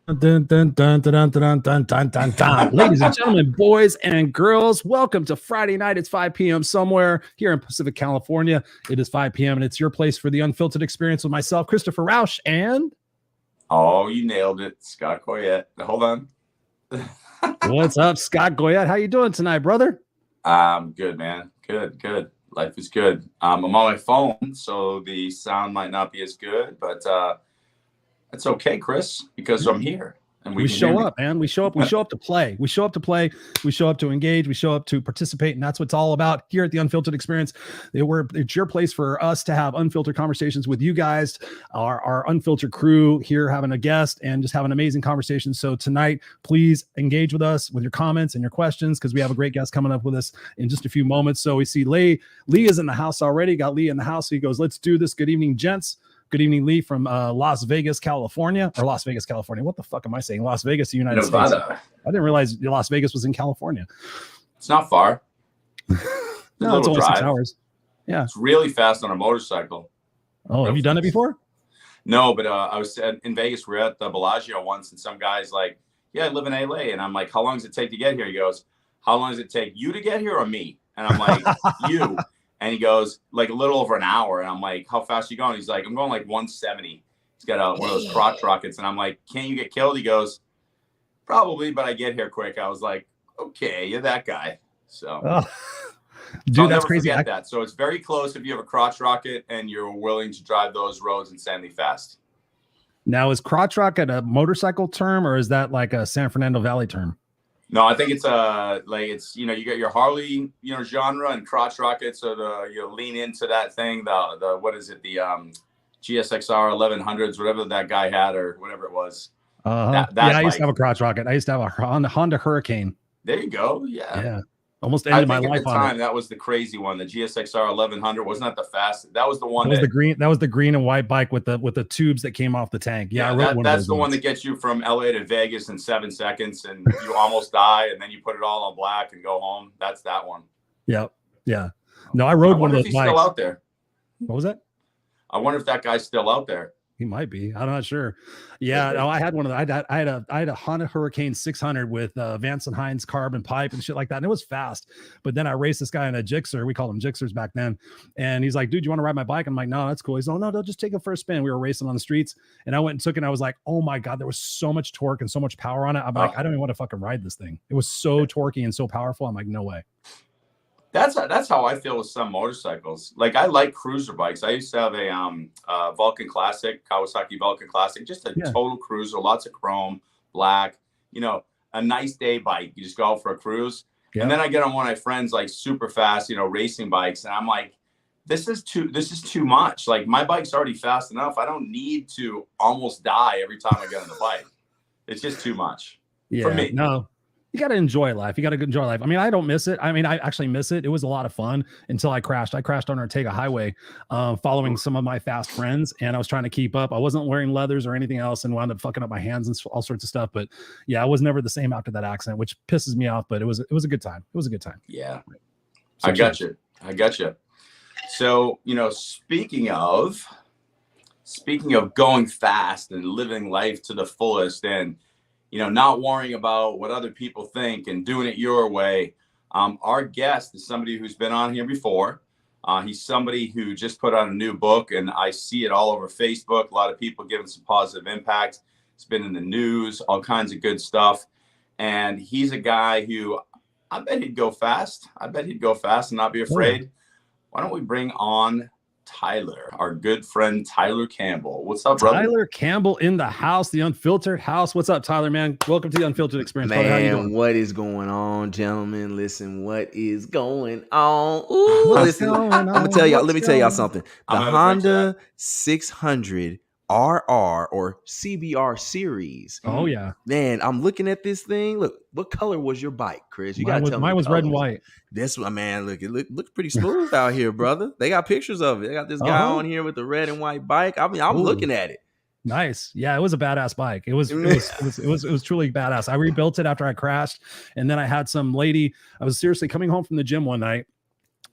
Dun, dun, dun, dun, dun, dun, dun, dun, dun, dun. Ladies and gentlemen, boys and girls, welcome to Friday night. It's 5 p.m. somewhere here in Pacific California. It is 5 p.m. and it's your place for the Unfiltered experience with myself, Christopher Rausch, and... Oh, you nailed it, Scott Goyette. Hold on. What's up, Scott Goyette? How you doing tonight, brother? Good, man. Good. Life is good. I'm on my phone, so the sound might not be as good, but it's okay, Chris, because I'm here. And we show up, man. We show up to play. We show up to play. We show up to engage. We show up to participate. And that's what it's all about here at the Unfiltered experience. It's your place for us to have unfiltered conversations with you guys, our unfiltered crew here, having a guest and just having amazing conversations. So tonight, please engage with us with your comments and your questions, because we have a great guest coming up with us in just a few moments. So we see Lee is in the house already. Got Lee in the house. So he goes, let's do this. Good evening, gents. Good evening, Lee, from Las Vegas, California. What the fuck am I saying? Las Vegas, the United States. I didn't realize Las Vegas was in California. It's not far. No, it's only 6 hours. Yeah. It's really fast on a motorcycle. Oh, have you done it before? No, but I was in Vegas. We were at the Bellagio once, and some guy's like, yeah, I live in LA. And I'm like, how long does it take to get here? He goes, how long does it take you to get here or me? And I'm like, you. And he goes, like a little over an hour. And I'm like, how fast are you going? He's like, I'm going like 170. He's got one of those crotch rockets. And I'm like, can't you get killed? He goes, probably, but I get here quick. I was like, okay, you're that guy. So, dude, that's crazy. That. So it's very close if you have a crotch rocket and you're willing to drive those roads insanely fast. Now, is crotch rocket a motorcycle term, or is that like a San Fernando Valley term? No, I think it's you got your Harley, genre and crotch rocket. So you lean into that thing, the what is it? The GSXR 1100s, whatever that guy had or whatever it was. I used to have a crotch rocket. I used to have a Honda Hurricane. There you go. Yeah. Almost ended my life at the time. That was the crazy one. The GSXR 1100 wasn't that the fastest. That was the one. That was the green and white bike with the tubes that came off the tank. Yeah, that's the one that gets you from LA to Vegas in 7 seconds, and you almost die, and then you put it all on black and go home. That's that one. Yep. Yeah. No, I rode one of those bikes. Still out there. What was that? I wonder if that guy's still out there. He might be. I'm not sure. Yeah, no, I had one of the. I had a Honda Hurricane 600 with Vance and Hines carbon pipe and shit like that, and it was fast. But then I raced this guy in a Gixxer. We called them Gixxers back then. And he's like, "Dude, you want to ride my bike?" I'm like, "No, that's cool." He's like, "Oh no, just take it for a spin." We were racing on the streets, and I went and took it. And I was like, "Oh my god, there was so much torque and so much power on it." I'm like, I don't even want to fucking ride this thing. It was so torquey and so powerful. I'm like, no way. That's how I feel with some motorcycles. Like, I like cruiser bikes. I used to have a Vulcan Classic, Kawasaki Vulcan Classic, just a total cruiser, lots of chrome, black, a nice day bike. You just go out for a cruise. Yeah. And then I get on one of my friends, like super fast, racing bikes. And I'm like, this is too much. Like, my bike's already fast enough. I don't need to almost die every time I get on the bike. It's just too much for me. No. You got to enjoy life. I mean, I don't miss it. I mean, I actually miss it. It was a lot of fun until I crashed. I crashed on Ortega Highway following some of my fast friends, and I was trying to keep up. I wasn't wearing leathers or anything else and wound up fucking up my hands and all sorts of stuff. But yeah, I was never the same after that accident, which pisses me off, but it was a good time. It was a good time. Yeah. So I got you. So, speaking of going fast and living life to the fullest and not worrying about what other people think and doing it your way. Our guest is somebody who's been on here before. He's somebody who just put out a new book, and I see it all over Facebook. A lot of people giving some positive impact. It's been in the news, all kinds of good stuff. And he's a guy who I bet he'd go fast. And not be afraid. Yeah. Why don't we bring on Tyler, our good friend Tyler Campbell. What's up, brother? Tyler Campbell in the house, the Unfiltered house. What's up, Tyler, man? Welcome to the Unfiltered experience. Man, brother. How you doing? What is going on, gentlemen? Listen, what is going on? Ooh, listen, I'm gonna tell y'all. Let me tell y'all something. The Honda 600 RR or CBR series. Oh yeah, man, I'm looking at this thing. Look, what color was your bike, Chris? You gotta tell me. Mine was red and white. This one, man, look, it looks pretty smooth out here, brother. They got pictures of it. They got this guy on here with the red and white bike. I mean, I'm looking at it. Nice. Yeah, it was a badass bike. It was truly badass. I rebuilt it after I crashed, and then I had some lady. I was seriously coming home from the gym one night.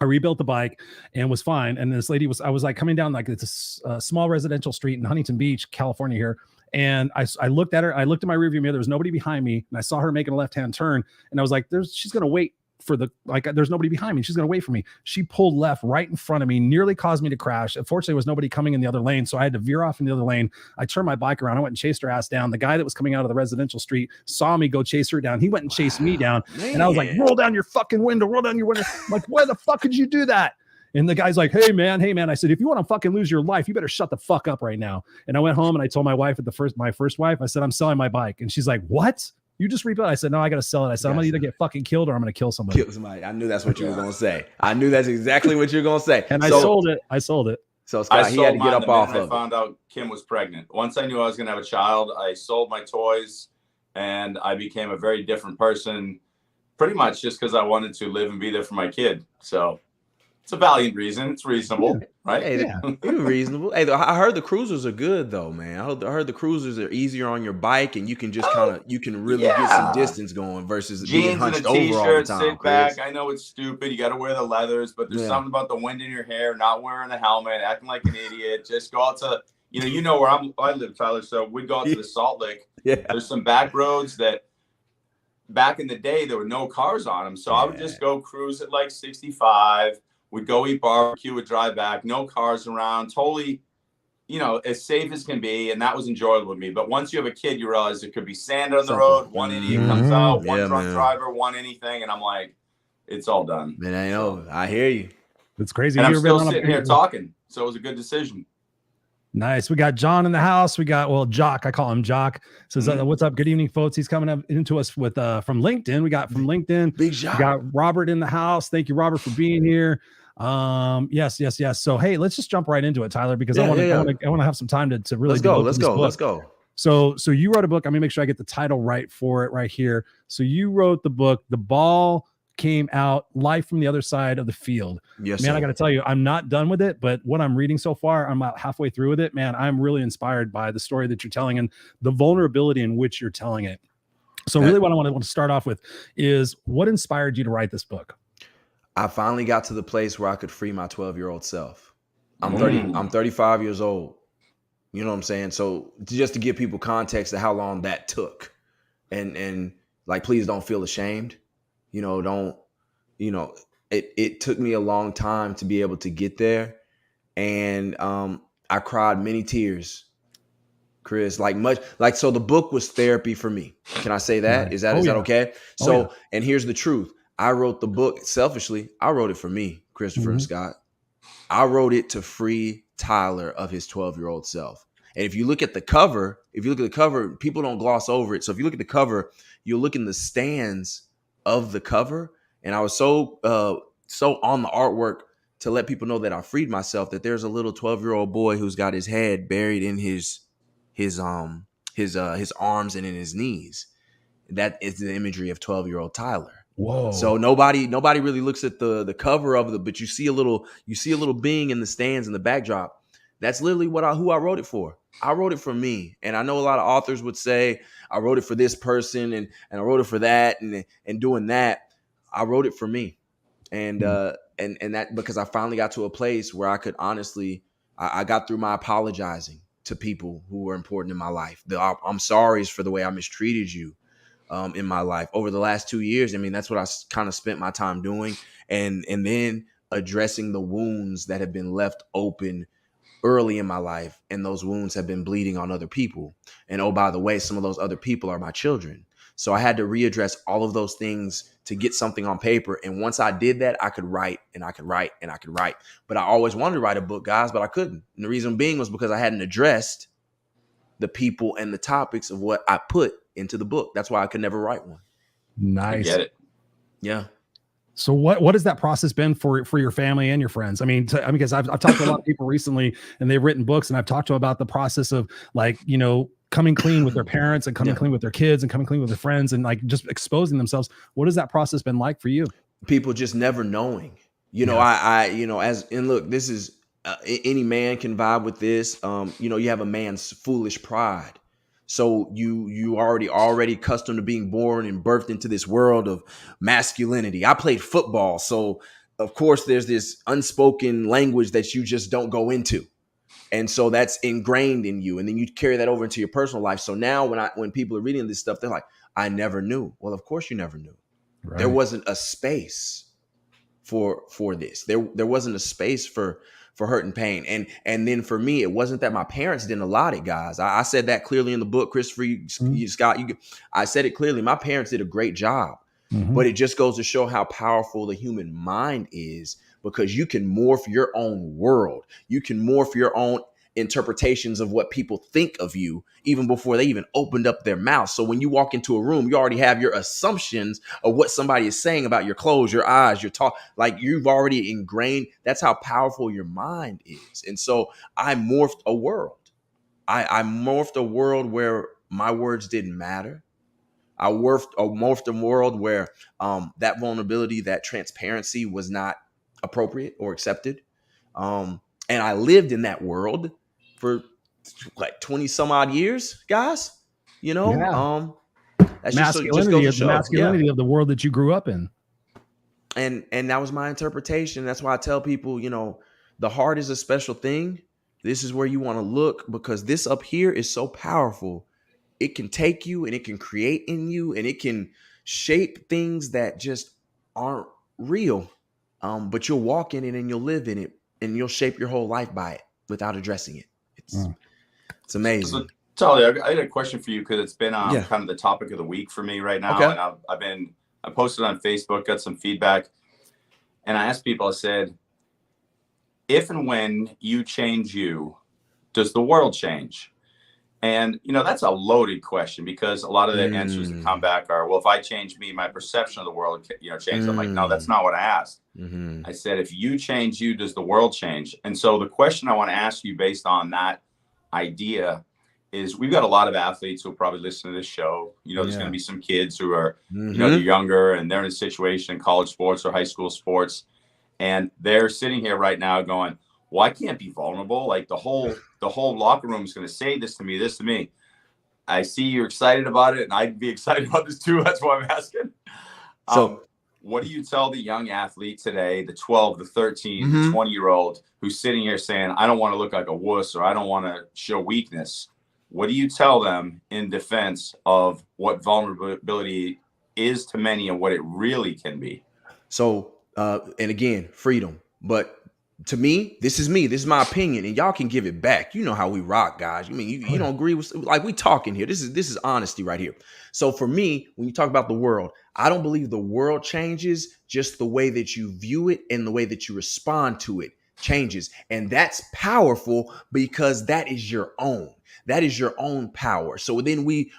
I rebuilt the bike and was fine. And this lady I was like coming down like it's a small residential street in Huntington Beach, California here. And I looked at her. I looked at my rearview mirror. There was nobody behind me, and I saw her making a left-hand turn. And I was like, she's gonna wait for there's nobody behind me. She's going to wait for me. She pulled left right in front of me, nearly caused me to crash. Unfortunately, there was nobody coming in the other lane. So I had to veer off in the other lane. I turned my bike around. I went and chased her ass down. The guy that was coming out of the residential street saw me go chase her down. He went and chased me down. Man. And I was like, roll down your fucking window, roll down your window. I'm like, why the fuck could you do that? And the guy's like, hey man. I said, if you want to fucking lose your life, you better shut the fuck up right now. And I went home and I told my wife my first wife, I said, I'm selling my bike. And she's like, what? You just rebuilt. I said, no, I got to sell it. I said, I'm going to either get fucking killed or I'm going to kill somebody. I knew that's what you were going to say. I knew that's exactly what you're going to say. And I sold it. So Scott, he had to get up off of it. I found out Kim was pregnant. Once I knew I was going to have a child, I sold my toys and I became a very different person, pretty much just because I wanted to live and be there for my kid. So it's a valiant reason. It's reasonable, right? Hey, it's reasonable. Hey, I heard the cruisers are good though, man. I heard the cruisers are easier on your bike, and you can just you can really get some distance going versus being hunched over all the time. Sit back. I know it's stupid. You got to wear the leathers, but there's something about the wind in your hair, not wearing the helmet, acting like an idiot. Just go out to you know where I live, Tyler. So we'd go out to the Salt Lake. Yeah. There's some back roads that back in the day there were no cars on them, so I would just go cruise at like 65. We'd go eat barbecue, would drive back, no cars around, totally, as safe as can be. And that was enjoyable with me. But once you have a kid, you realize there could be sand on the road. One idiot comes out, one drunk driver, one anything. And I'm like, it's all done. Man, I know. I hear you. It's crazy. And I'm still sitting here talking. So it was a good decision. Nice. We got John in the house. We got, Jock. I call him Jock. Says, what's up? Good evening, folks. He's coming up into us with from LinkedIn. We got from LinkedIn. Big Jock. We got Robert in the house. Thank you, Robert, for being here. Yes. So, hey, let's just jump right into it, Tyler, because I want to have some time to really let's go. So you wrote a book. I'm gonna make sure I get the title right for it right here. So you wrote the book, The Ball Came Out, Life from the Other Side of the Field. Yes, man, sir. I got to tell you, I'm not done with it, but what I'm reading so far, I'm about halfway through with it. Man, I'm really inspired by the story that you're telling and the vulnerability in which you're telling it. So really what I want to start off with is what inspired you to write this book? I finally got to the place where I could free my 12-year-old self. I'm 35 years old. You know what I'm saying? So just to give people context of how long that took, and like, please don't feel ashamed. It took me a long time to be able to get there. And I cried many tears, Chris, so the book was therapy for me. Can I say that? Right. Is that okay? So, and here's the truth. I wrote the book selfishly. I wrote it for me, Christopher and Scott. I wrote it to free Tyler of his 12-year-old self. And if you look at the cover, people don't gloss over it. So if you look at the cover, you'll look in the stands of the cover. And I was so on the artwork to let people know that I freed myself, that there's a little 12-year-old boy who's got his head buried in his arms and in his knees. That is the imagery of 12-year-old Tyler. Whoa. So nobody really looks at the cover of it, but you see a little being in the stands in the backdrop. That's literally who I wrote it for. I wrote it for me. And I know a lot of authors would say, I wrote it for this person and I wrote it for that and doing that. I wrote it for me. And that because I finally got to a place where I could honestly, I got through my apologizing to people who were important in my life. I'm sorry for the way I mistreated you in my life over the last 2 years. I mean, that's what I kind of spent my time doing. And then addressing the wounds that have been left open early in my life. And those wounds have been bleeding on other people. And oh, by the way, some of those other people are my children. So I had to readdress all of those things to get something on paper. And once I did that, I could write and I could write and I could write. But I always wanted to write a book, guys, but I couldn't. And the reason being was because I hadn't addressed the people and the topics of what I put into the book. That's why I could never write one. Nice. I get it. Yeah. So what has that process been for your family and your friends? I mean, because I've talked to a lot of people recently and they've written books, and I've talked to them about the process of coming clean with their parents and coming clean with their kids and coming clean with their friends and just exposing themselves. What has that process been like for you? People just never knowing, look, this is any man can vibe with this. You have a man's foolish pride. So you already accustomed to being born and birthed into this world of masculinity. I played football, so of course there's this unspoken language that you just don't go into. And so that's ingrained in you. And then you carry that over into your personal life. So now when people are reading this stuff, they're like, I never knew. Well, of course you never knew. Right. There wasn't a space for this. There wasn't a space for hurt and pain. And then for me, it wasn't that my parents didn't allow it, guys. I said that clearly in the book, Christopher, Scott, I said it clearly. My parents did a great job, but it just goes to show how powerful the human mind is, because you can morph your own world. You can morph your own interpretations of what people think of you even before they even opened up their mouth. So when you walk into a room, you already have your assumptions of what somebody is saying about your clothes, your eyes, your talk. Like, you've already ingrained. That's how powerful your mind is. And so I morphed a world. I morphed a world where my words didn't matter. I morphed a world where that vulnerability, that transparency was not appropriate or accepted. And I lived in that world for like 20 some odd years, guys. You know, that's masculinity of the world that you grew up in. And that was my interpretation. That's why I tell people, you know, the heart is a special thing. This is where you want to look, because this up here is so powerful. It can take you and it can create in you, and it can shape things that just aren't real. But you'll walk in it and you'll live in it, and you'll shape your whole life by it without addressing it. It's amazing. So, Tyler, I had a question for you, because it's been kind of the topic of the week for me right now. Okay. And I posted on Facebook, got some feedback, and I asked people, I said, if and when you change you, does the world change? And, you know, that's a loaded question, because a lot of the answers that come back are, well, if I change me, my perception of the world, you know, changes. I'm like, no, that's not what I asked. I said, if you change you, does the world change? And so the question I want to ask you based on that idea is, we've got a lot of athletes who will probably listen to this show. You know, there's going to be some kids who are, you know, they're younger and they're in a situation in college sports or high school sports. And they're sitting here right now going, well, I can't be vulnerable. Like, the whole locker room is going to say this to me. I see you're excited about it, and I'd be excited about this too. That's why I'm asking. So what do you tell the young athlete today, the 12, the 13, the 20-year-old who's sitting here saying, I don't want to look like a wuss, or I don't want to show weakness? What do you tell them in defense of what vulnerability is to many and what it really can be? So, and again, freedom. But to me, this is my opinion, and y'all can give it back. You know how we rock, guys. I mean, you don't agree with, like, we talking here. This is honesty right here. So for me, when you talk about the world, I don't believe the world changes. Just the way that you view it and the way that you respond to it changes. And that's powerful, because that is your own. That is your own power. So then we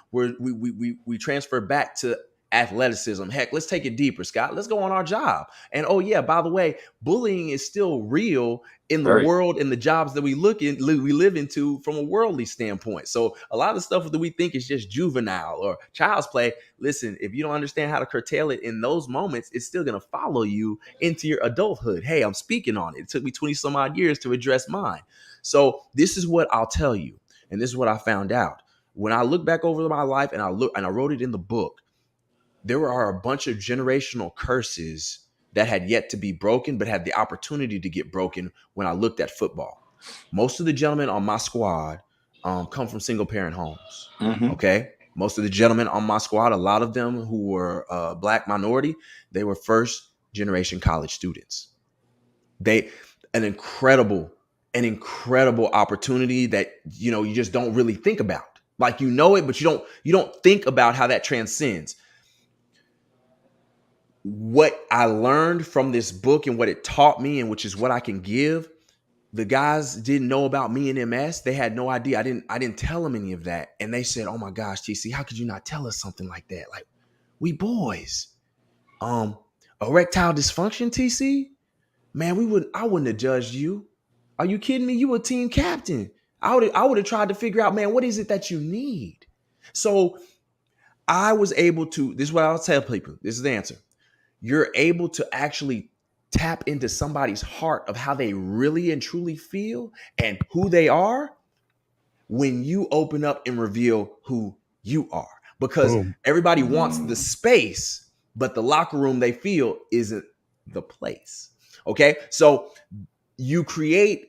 transfer back to athleticism. Heck, let's take it deeper, Scott. Let's go on our job. And oh yeah, by the way, bullying is still real in the world and the jobs that we live into from a worldly standpoint. So a lot of the stuff that we think is just juvenile or child's play, listen, if you don't understand how to curtail it in those moments, it's still going to follow you into your adulthood. Hey, I'm speaking on it. It took me 20 some odd years to address mine. So this is what I'll tell you. And this is what I found out. When I look back over my life and I wrote it in the book, there are a bunch of generational curses that had yet to be broken, but had the opportunity to get broken when I looked at football. Most of the gentlemen on my squad come from single parent homes. Okay. Most of the gentlemen on my squad, a lot of them who were Black minority, they were first generation college students. An incredible opportunity that, you know, you just don't really think about. Like, you know it, but you don't think about how that transcends. What I learned from this book and what it taught me, and which is what I can give, the guys didn't know about me and MS. They had no idea. I didn't tell them any of that. And they said, oh my gosh, TC, how could you not tell us something like that? Like, we boys. Erectile dysfunction, TC? Man, I wouldn't have judged you. Are you kidding me? You were a team captain. I would have tried to figure out, man, what is it that you need? So I was able to, this is what I'll tell people. This is the answer. You're able to actually tap into somebody's heart of how they really and truly feel and who they are when you open up and reveal who you are. Because everybody wants the space, but the locker room they feel isn't the place. Okay. So you create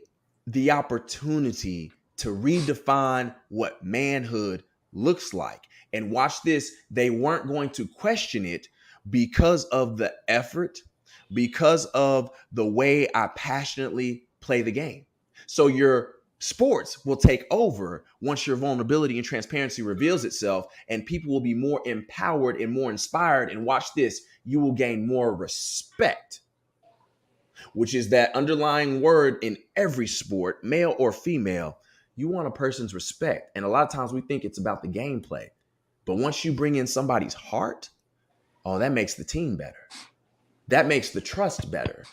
the opportunity to redefine what manhood looks like. And watch this, they weren't going to question it because of the effort, because of the way I passionately play the game. So your sports will take over once your vulnerability and transparency reveals itself, and people will be more empowered and more inspired. And watch this, you will gain more respect, which is that underlying word in every sport, male or female. You want a person's respect. And a lot of times we think it's about the gameplay. But once you bring in somebody's heart, oh, that makes the team better. That makes the trust better.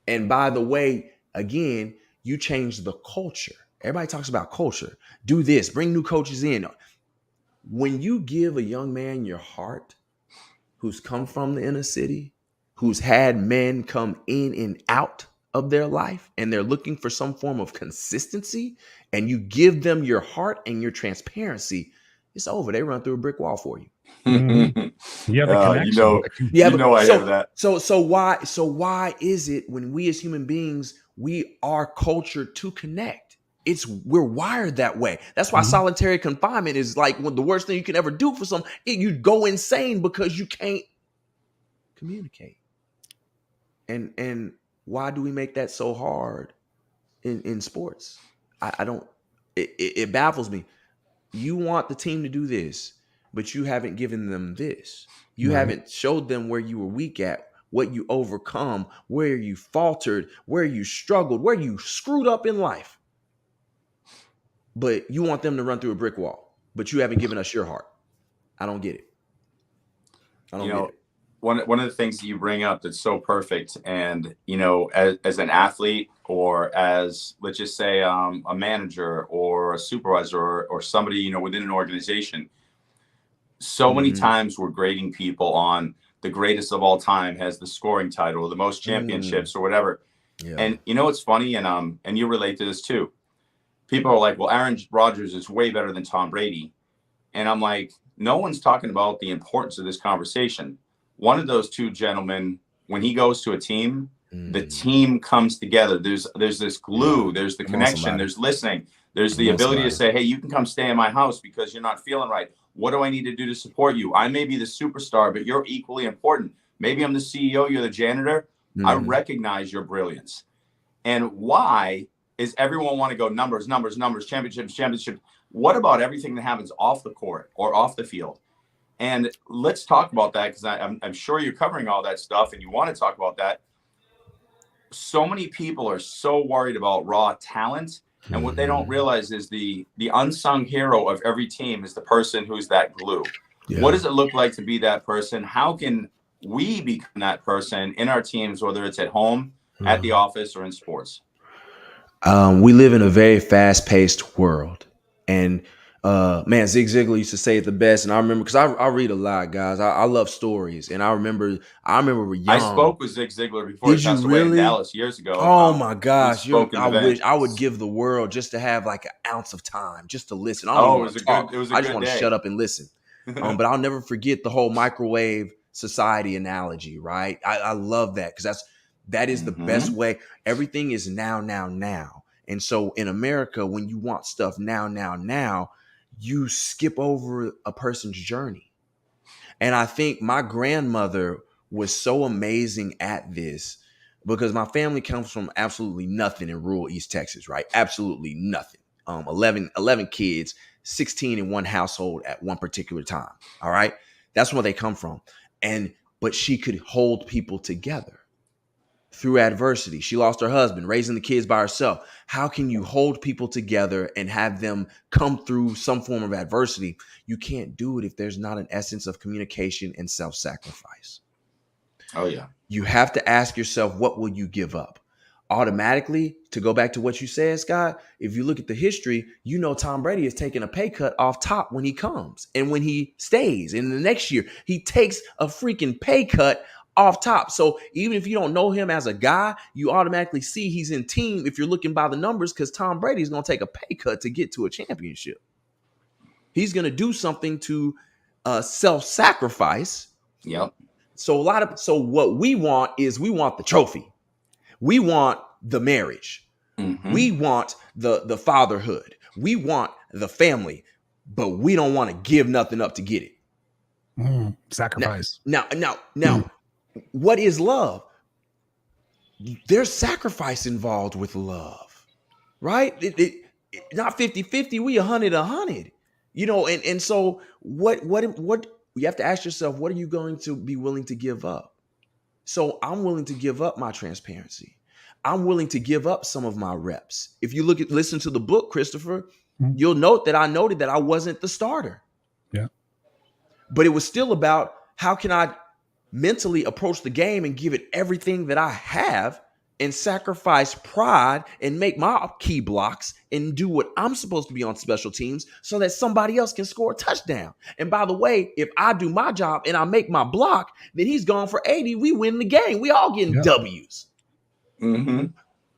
And by the way, again, you change the culture. Everybody talks about culture. Do this, bring new coaches in. When you give a young man your heart who's come from the inner city, who's had men come in and out of their life, and they're looking for some form of consistency, and you give them your heart and your transparency, it's over. They run through a brick wall for you. Mm-hmm. You have a connection. I hear that. So why is it when we as human beings, we are cultured to connect? We're wired that way. That's why solitary confinement is like the worst thing you can ever do for someone. You go insane because you can't communicate. And why do we make that so hard in sports? I don't. It baffles me. You want the team to do this, but you haven't given them this. You haven't showed them where you were weak at, what you overcome, where you faltered, where you struggled, where you screwed up in life. But you want them to run through a brick wall, but you haven't given us your heart. I don't get it. I don't get it. One of the things that you bring up that's so perfect, and as an athlete, or as, let's just say, a manager or a supervisor or somebody within an organization, so many times we're grading people on the greatest of all time has the scoring title, or the most championships, or whatever. Yeah. And it's funny, and you relate to this too. People are like, well, Aaron Rodgers is way better than Tom Brady. And I'm like, no one's talking about the importance of this conversation. One of those two gentlemen, when he goes to a team, the team comes together. There's this glue, there's the connection, there's listening, there's the ability to say, hey, you can come stay in my house because you're not feeling right. What do I need to do to support you? I may be the superstar, but you're equally important. Maybe I'm the CEO, you're the janitor. I recognize your brilliance. And why is everyone want to go numbers, championships? What about everything that happens off the court or off the field? And let's talk about that, because I'm sure you're covering all that stuff and you want to talk about that. So many people are so worried about raw talent. And what they don't realize is the unsung hero of every team is the person who's that glue. Yeah. What does it look like to be that person? How can we become that person in our teams, whether it's at home, at the office, or in sports? We live in a very fast-paced world. And man, Zig Ziglar used to say it the best. And I remember, because I read a lot, guys. I love stories. And I remember we're young. I spoke with Zig Ziglar before he passed away in Dallas years ago. Oh my gosh. I would give the world just to have like an ounce of time just to listen. I just want to shut up and listen. But I'll never forget the whole microwave society analogy, right? I love that, because that is the best way. Everything is now. And so in America, when you want stuff now, you skip over a person's journey. And I think my grandmother was so amazing at this, because my family comes from absolutely nothing in rural East Texas, right? Absolutely nothing. 11 kids, 16 in one household at one particular time. All right. That's where they come from. But she could hold people together through adversity. She lost her husband, raising the kids by herself. How can you hold people together and have them come through some form of adversity? You can't do it if there's not an essence of communication and self-sacrifice. Oh, yeah. You have to ask yourself, what will you give up? Automatically, to go back to what you said, Scott, if you look at the history, Tom Brady is taking a pay cut off top when he comes and when he stays. And the next year, he takes a freaking pay cut off top. So even if you don't know him as a guy, you automatically see he's in team if you're looking by the numbers, because Tom Brady is going to take a pay cut to get to a championship. He's going to do something to self-sacrifice. Yep. So what we want is the trophy. We want the marriage. We want the fatherhood. We want the family, but we don't want to give nothing up to get it. Sacrifice. Now, what is love? There's sacrifice involved with love, right? It not 50-50, we 100-100. And so what you have to ask yourself, what are you going to be willing to give up? So I'm willing to give up my transparency. I'm willing to give up some of my reps. If you listen to the book, Christopher, you'll note that I noted that I wasn't the starter. Yeah. But it was still about how can I mentally approach the game and give it everything that I have and sacrifice pride and make my key blocks and do what I'm supposed to be on special teams so that somebody else can score a touchdown. And by the way, if I do my job and I make my block, then he's gone for 80. We win the game. We all getting W's.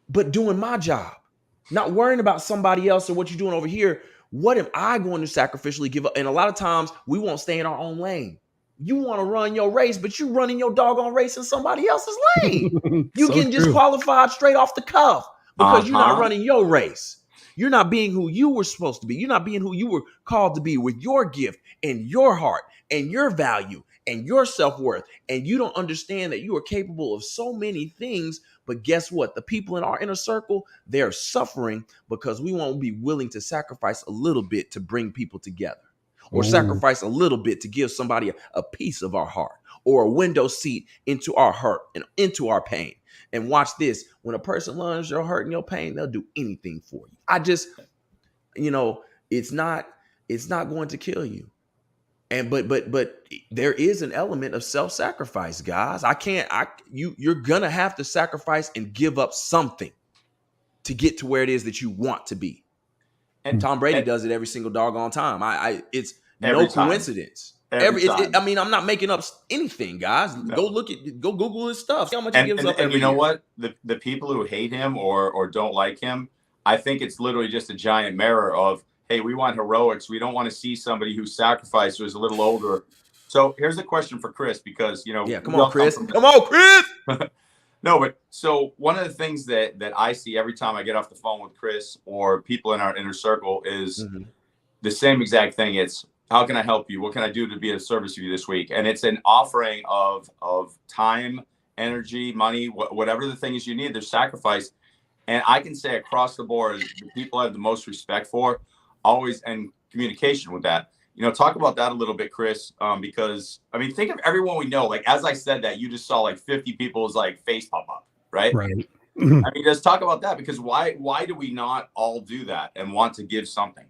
But doing my job, not worrying about somebody else or what you're doing over here. What am I going to sacrificially give up? And a lot of times we won't stay in our own lane. You want to run your race, but you running your doggone race in somebody else's lane. You So getting disqualified straight off the cuff because you're not running your race. You're not being who you were supposed to be. You're not being who you were called to be with your gift and your heart and your value and your self-worth. And you don't understand that you are capable of so many things. But guess what? The people in our inner circle, they're suffering because we won't be willing to sacrifice a little bit to bring people together, or sacrifice a little bit to give somebody a piece of our heart or a window seat into our hurt and into our pain. And watch this. When a person learns your hurt and your pain, they'll do anything for you. It's not going to kill you. And but there is an element of self-sacrifice, guys. You're gonna have to sacrifice and give up something to get to where it is that you want to be. And Tom Brady does it every single doggone time. It's no coincidence. Every time. I'm not making up anything, guys. No. Go Google his stuff. See how much he gives up every year. What? The people who hate him or don't like him, I think it's literally just a giant mirror of, hey, we want heroics. We don't want to see somebody who sacrificed who is a little older. So here's a question for Chris, because come on, Chris. Come on, Chris. No, but so one of the things that I see every time I get off the phone with Chris or people in our inner circle is the same exact thing. It's, how can I help you? What can I do to be of service to you this week? And it's an offering of time, energy, money, whatever the thing is you need. There's sacrifice. And I can say across the board, the people I have the most respect for, always, and communication with that. Talk about that a little bit, Chris, because, think of everyone we know. Like, as I said that, you just saw like 50 people's like face pop up, right? Right. Just talk about that, because why do we not all do that and want to give something?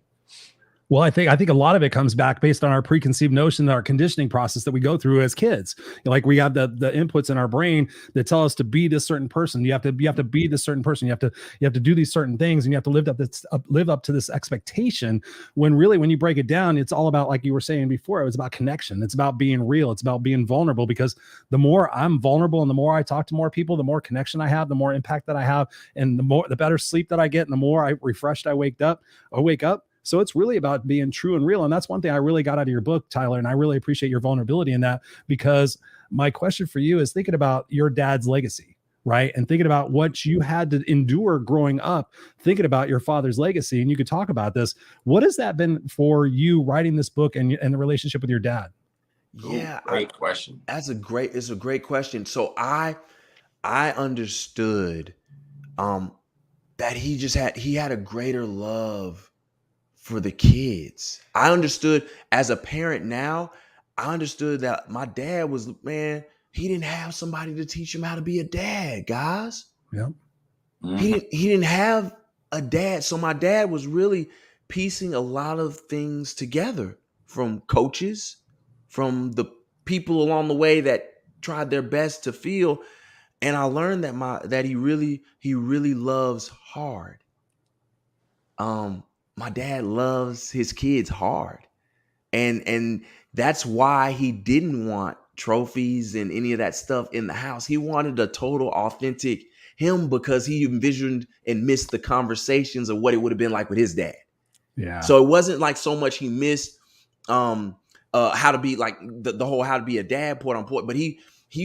Well, I think a lot of it comes back based on our preconceived notion, our conditioning process that we go through as kids. Like, we have the inputs in our brain that tell us to be this certain person. You have to be this certain person. You have to do these certain things, and you have to live up to this expectation. When really, when you break it down, it's all about, like you were saying before, it was about connection. It's about being real. It's about being vulnerable, because the more I'm vulnerable and the more I talk to more people, the more connection I have, the more impact that I have, and the better sleep that I get, and the more refreshed I wake up. So it's really about being true and real. And that's one thing I really got out of your book, Tyler. And I really appreciate your vulnerability in that, because my question for you is thinking about your dad's legacy, right? And thinking about what you had to endure growing up, thinking about your father's legacy. And you could talk about this. What has that been for you writing this book and the relationship with your dad? Yeah. Great question. It's a great question. So I understood that he had a greater love for the kids. I understood as a parent now, I understood that my dad was, he didn't have somebody to teach him how to be a dad, guys. Yeah. He didn't have a dad. So my dad was really piecing a lot of things together, from coaches, from the people along the way that tried their best to feel. And I learned that he really loves hard. My dad loves his kids hard. And that's why he didn't want trophies and any of that stuff in the house. He wanted a total authentic him, because he envisioned and missed the conversations of what it would have been like with his dad. Yeah. So it wasn't like so much he missed how to be like the whole how to be a dad, quote unquote, but he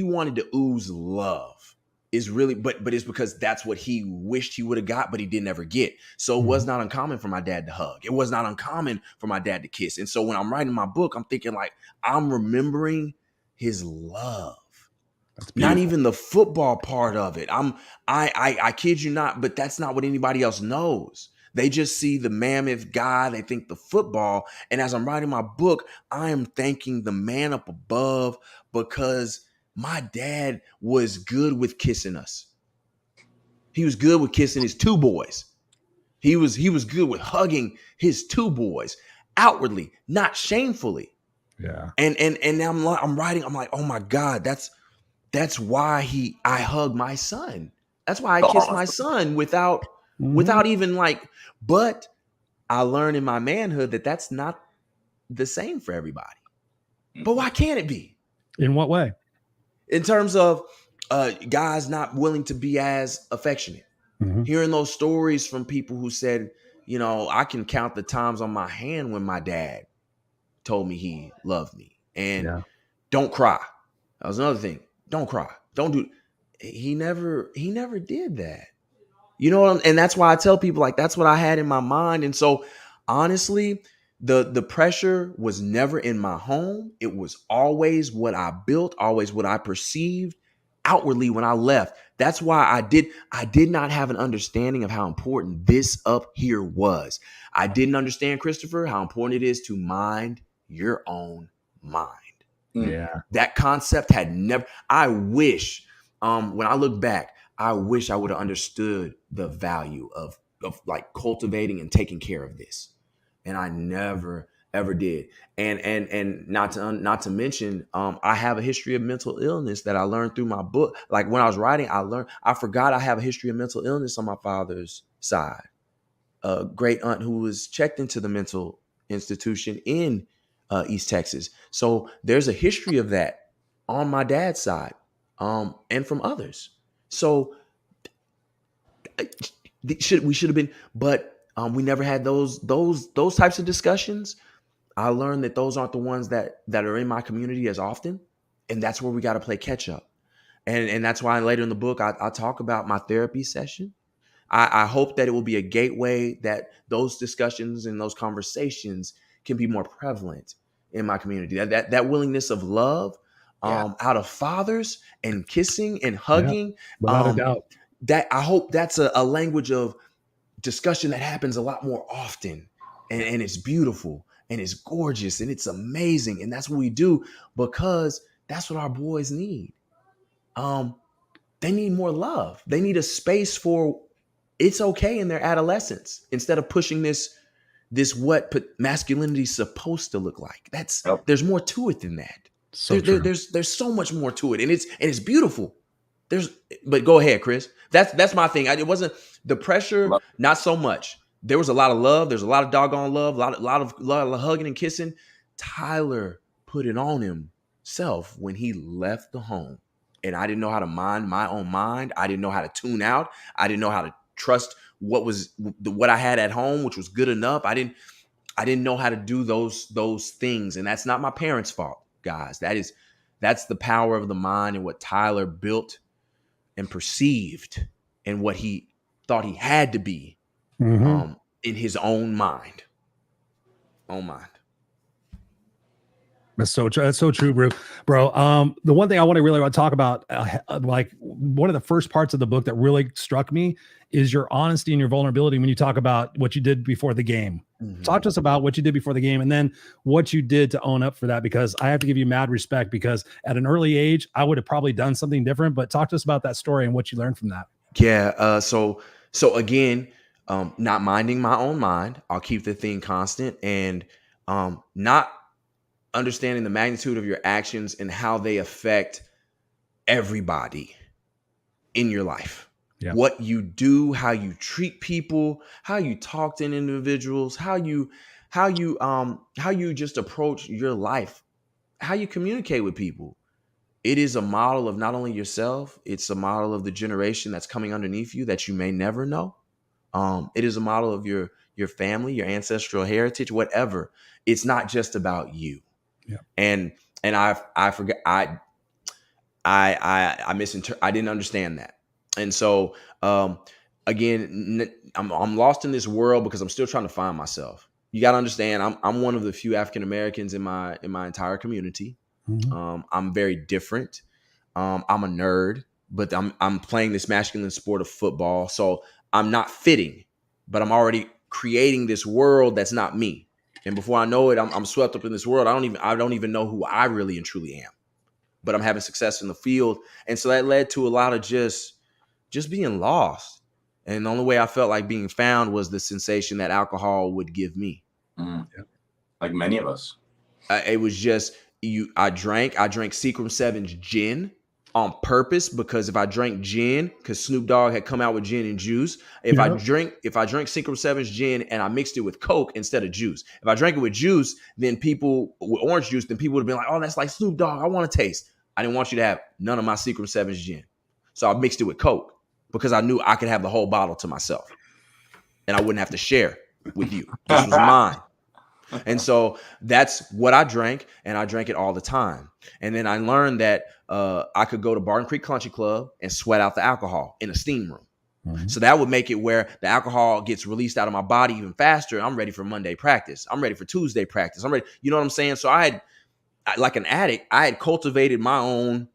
wanted to ooze love. is really, but it's because that's what he wished he would have got, but he didn't ever get. So it was not uncommon for my dad to hug. It was not uncommon for my dad to kiss. And so when I'm writing my book, I'm thinking like, I'm remembering his love. Not even the football part of it. I kid you not, but that's not what anybody else knows. They just see the mammoth guy. They think the football. And as I'm writing my book, I am thanking the man up above, because my dad was good with kissing us. He was good with kissing his two boys. He was good with hugging his two boys outwardly, not shamefully. Yeah. And now I'm writing, I'm like, oh my God, that's why I hug my son. That's why I kiss my son without even like, but I learned in my manhood that that's not the same for everybody. But why can't it be? In what way? In terms of guys not willing to be as affectionate. Hearing those stories from people who said, you know, I can count the times on my hand when my dad told me he loved me. And don't cry. That was another thing. Don't cry. Don't do. He never did that. You know, and that's why I tell people, like, that's what I had in my mind. And so honestly, the pressure was never in my home. It was always what I built, always what I perceived outwardly when I left. That's why I did not have an understanding of how important this up here was. I didn't understand, Christopher, how important it is to mind your own mind. Yeah. That concept had never, I wish, when I look back, I wish I would have understood the value of like cultivating and taking care of this. And I never, ever did. And not to mention, I have a history of mental illness that I learned through my book. Like when I was writing, I forgot I have a history of mental illness on my father's side. A great aunt who was checked into the mental institution in East Texas. So there's a history of that on my dad's side, and from others. So we should have been, but we never had those types of discussions. I learned that those aren't the ones that are in my community as often, and that's where we got to play catch up. And that's why later in the book I talk about my therapy session. I hope that it will be a gateway, that those discussions and those conversations can be more prevalent in my community. That willingness of love out of fathers and kissing and hugging. Without a doubt. That I hope that's a language of discussion that happens a lot more often. And it's beautiful and it's gorgeous and it's amazing. And that's what we do, because that's what our boys need. They need more love. They need a space for it's okay in their adolescence, instead of pushing this what masculinity is supposed to look like. There's more to it than that. So there's so much more to it, and it's beautiful. But go ahead, Chris. That's my thing. It wasn't the pressure, not so much. There was a lot of love. There's a lot of doggone love, a lot of hugging and kissing. Tyler put it on himself when he left the home. And I didn't know how to mind my own mind. I didn't know how to tune out. I didn't know how to trust what I had at home, which was good enough. I didn't know how to do those things. And that's not my parents' fault, guys. That's the power of the mind and what Tyler built and perceived and what he thought he had to be in his own mind. That's so true. That's so true, bro. The one thing I really want to talk about, like one of the first parts of the book that really struck me is your honesty and your vulnerability when you talk about what you did before the game. Talk to us about what you did before the game, and then what you did to own up for that, because I have to give you mad respect, because at an early age, I would have probably done something different, but talk to us about that story and what you learned from that. Yeah. So again, not minding my own mind. I'll keep the thing constant, and not understanding the magnitude of your actions and how they affect everybody in your life. Yeah. What you do, how you treat people, how you talk to individuals, how you just approach your life, how you communicate with people. It is a model of not only yourself, it's a model of the generation that's coming underneath you that you may never know. It is a model of your family, your ancestral heritage, whatever. It's not just about you. Yeah. And I forgot, I didn't understand that. And so, again, I'm lost in this world because I'm still trying to find myself. You got to understand, I'm one of the few African Americans in my entire community. Mm-hmm. I'm very different. I'm a nerd, but I'm playing this masculine sport of football. So I'm not fitting, but I'm already creating this world that's not me. And before I know it, I'm swept up in this world. I don't even know who I really and truly am, but I'm having success in the field. And so that led to a lot of just being lost. And the only way I felt like being found was the sensation that alcohol would give me. Like many of us. It was just I drank Seacrum 7's gin on purpose, because if I drank gin, because Snoop Dogg had come out with gin and juice, if I drank Seacrum 7's gin and I mixed it with Coke instead of juice, if I drank it with juice, then people with orange juice, then people would have been like, oh, that's like Snoop Dogg, I want to taste. I didn't want you to have none of my Seacrum 7's gin, so I mixed it with Coke because I knew I could have the whole bottle to myself and I wouldn't have to share with you. This was mine. And so that's what I drank, and I drank it all the time. And then I learned that I could go to Barton Creek Country Club and sweat out the alcohol in a steam room. Mm-hmm. So that would make it where the alcohol gets released out of my body even faster. I'm ready for Monday practice. I'm ready for Tuesday practice. I'm ready. You know what I'm saying? So like an addict, I had cultivated my own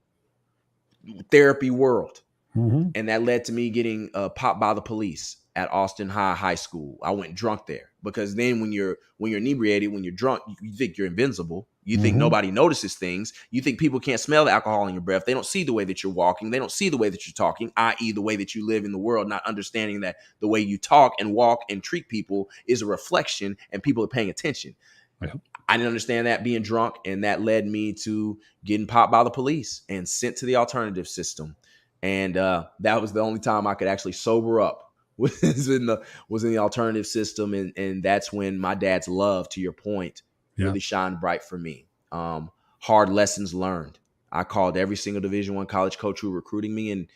therapy world. Mm-hmm. And that led to me getting popped by the police at Austin High School. I went drunk there because then when you're inebriated, when you're drunk, you think you're invincible. You think nobody notices things. You think people can't smell the alcohol in your breath. They don't see the way that you're walking. They don't see the way that you're talking, i.e. the way that you live in the world, not understanding that the way you talk and walk and treat people is a reflection and people are paying attention. Yeah. I didn't understand that being drunk, and that led me to getting popped by the police and sent to the alternative system. And that was the only time I could actually sober up. was in the alternative system, and that's when my dad's love, to your point, really shined bright for me. Hard lessons learned. I called every single Division I college coach who was recruiting me, and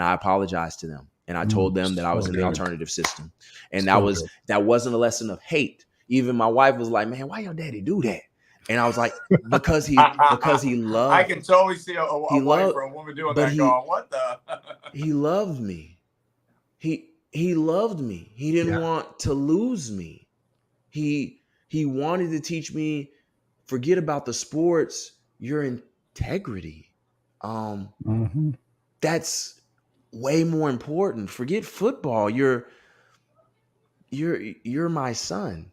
I apologized to them, and I told them that I was in the alternative system, and that wasn't a lesson of hate. Even my wife was like, "Man, why your daddy do that?" And I was like, because he loved. I can totally see a wife or a woman doing that. Going, what the? He loved me. He loved me. He didn't want to lose me. He wanted to teach me, forget about the sports, your integrity. That's way more important. Forget football. You're my son.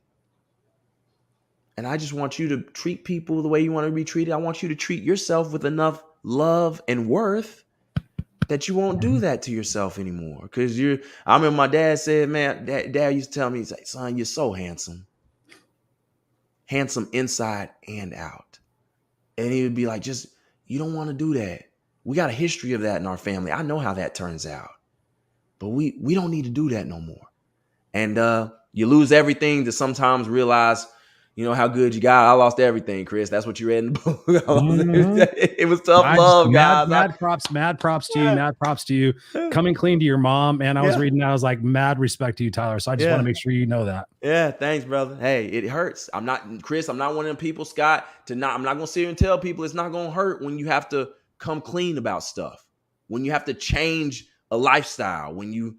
And I just want you to treat people the way you want to be treated. I want you to treat yourself with enough love and worth that you won't do that to yourself anymore. Because I remember my dad said, man, dad used to tell me, he's like, son, you're so handsome. Handsome inside and out. And he would be like, you don't want to do that. We got a history of that in our family. I know how that turns out. But we don't need to do that no more. And you lose everything to sometimes realize, you know, how good you got. I lost everything, Chris. That's what you read in the book. It was tough love, guys. Mad props to you. Mad props to you. Coming clean to your mom. Man, I was reading that. I was like, mad respect to you, Tyler. So I just want to make sure you know that. Yeah, thanks, brother. Hey, it hurts. I'm not one of them people, Scott, I'm not going to sit here and tell people it's not going to hurt when you have to come clean about stuff, when you have to change a lifestyle, when you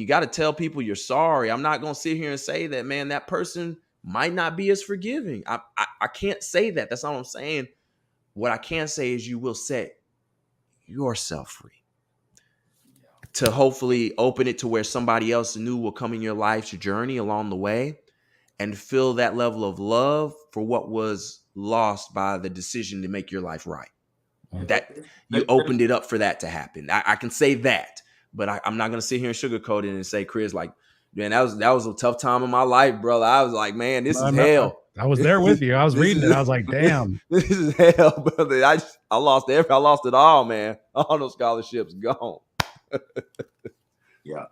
got to tell people you're sorry. I'm not going to sit here and say that, man, that person might not be as forgiving. I can't say that. That's not what I'm saying. What I can say is you will set yourself free to hopefully open it to where somebody else new will come in your life's journey along the way and feel that level of love for what was lost by the decision to make your life right. That you opened it up for that to happen. I can say that, but I'm not going to sit here and sugarcoat it and say, Chris, like, man, that was a tough time in my life, brother. I was like, man, this is hell. I was there with you. I was reading it. I was like, damn, this is hell, brother. I lost it all, man. All those scholarships gone. Yeah.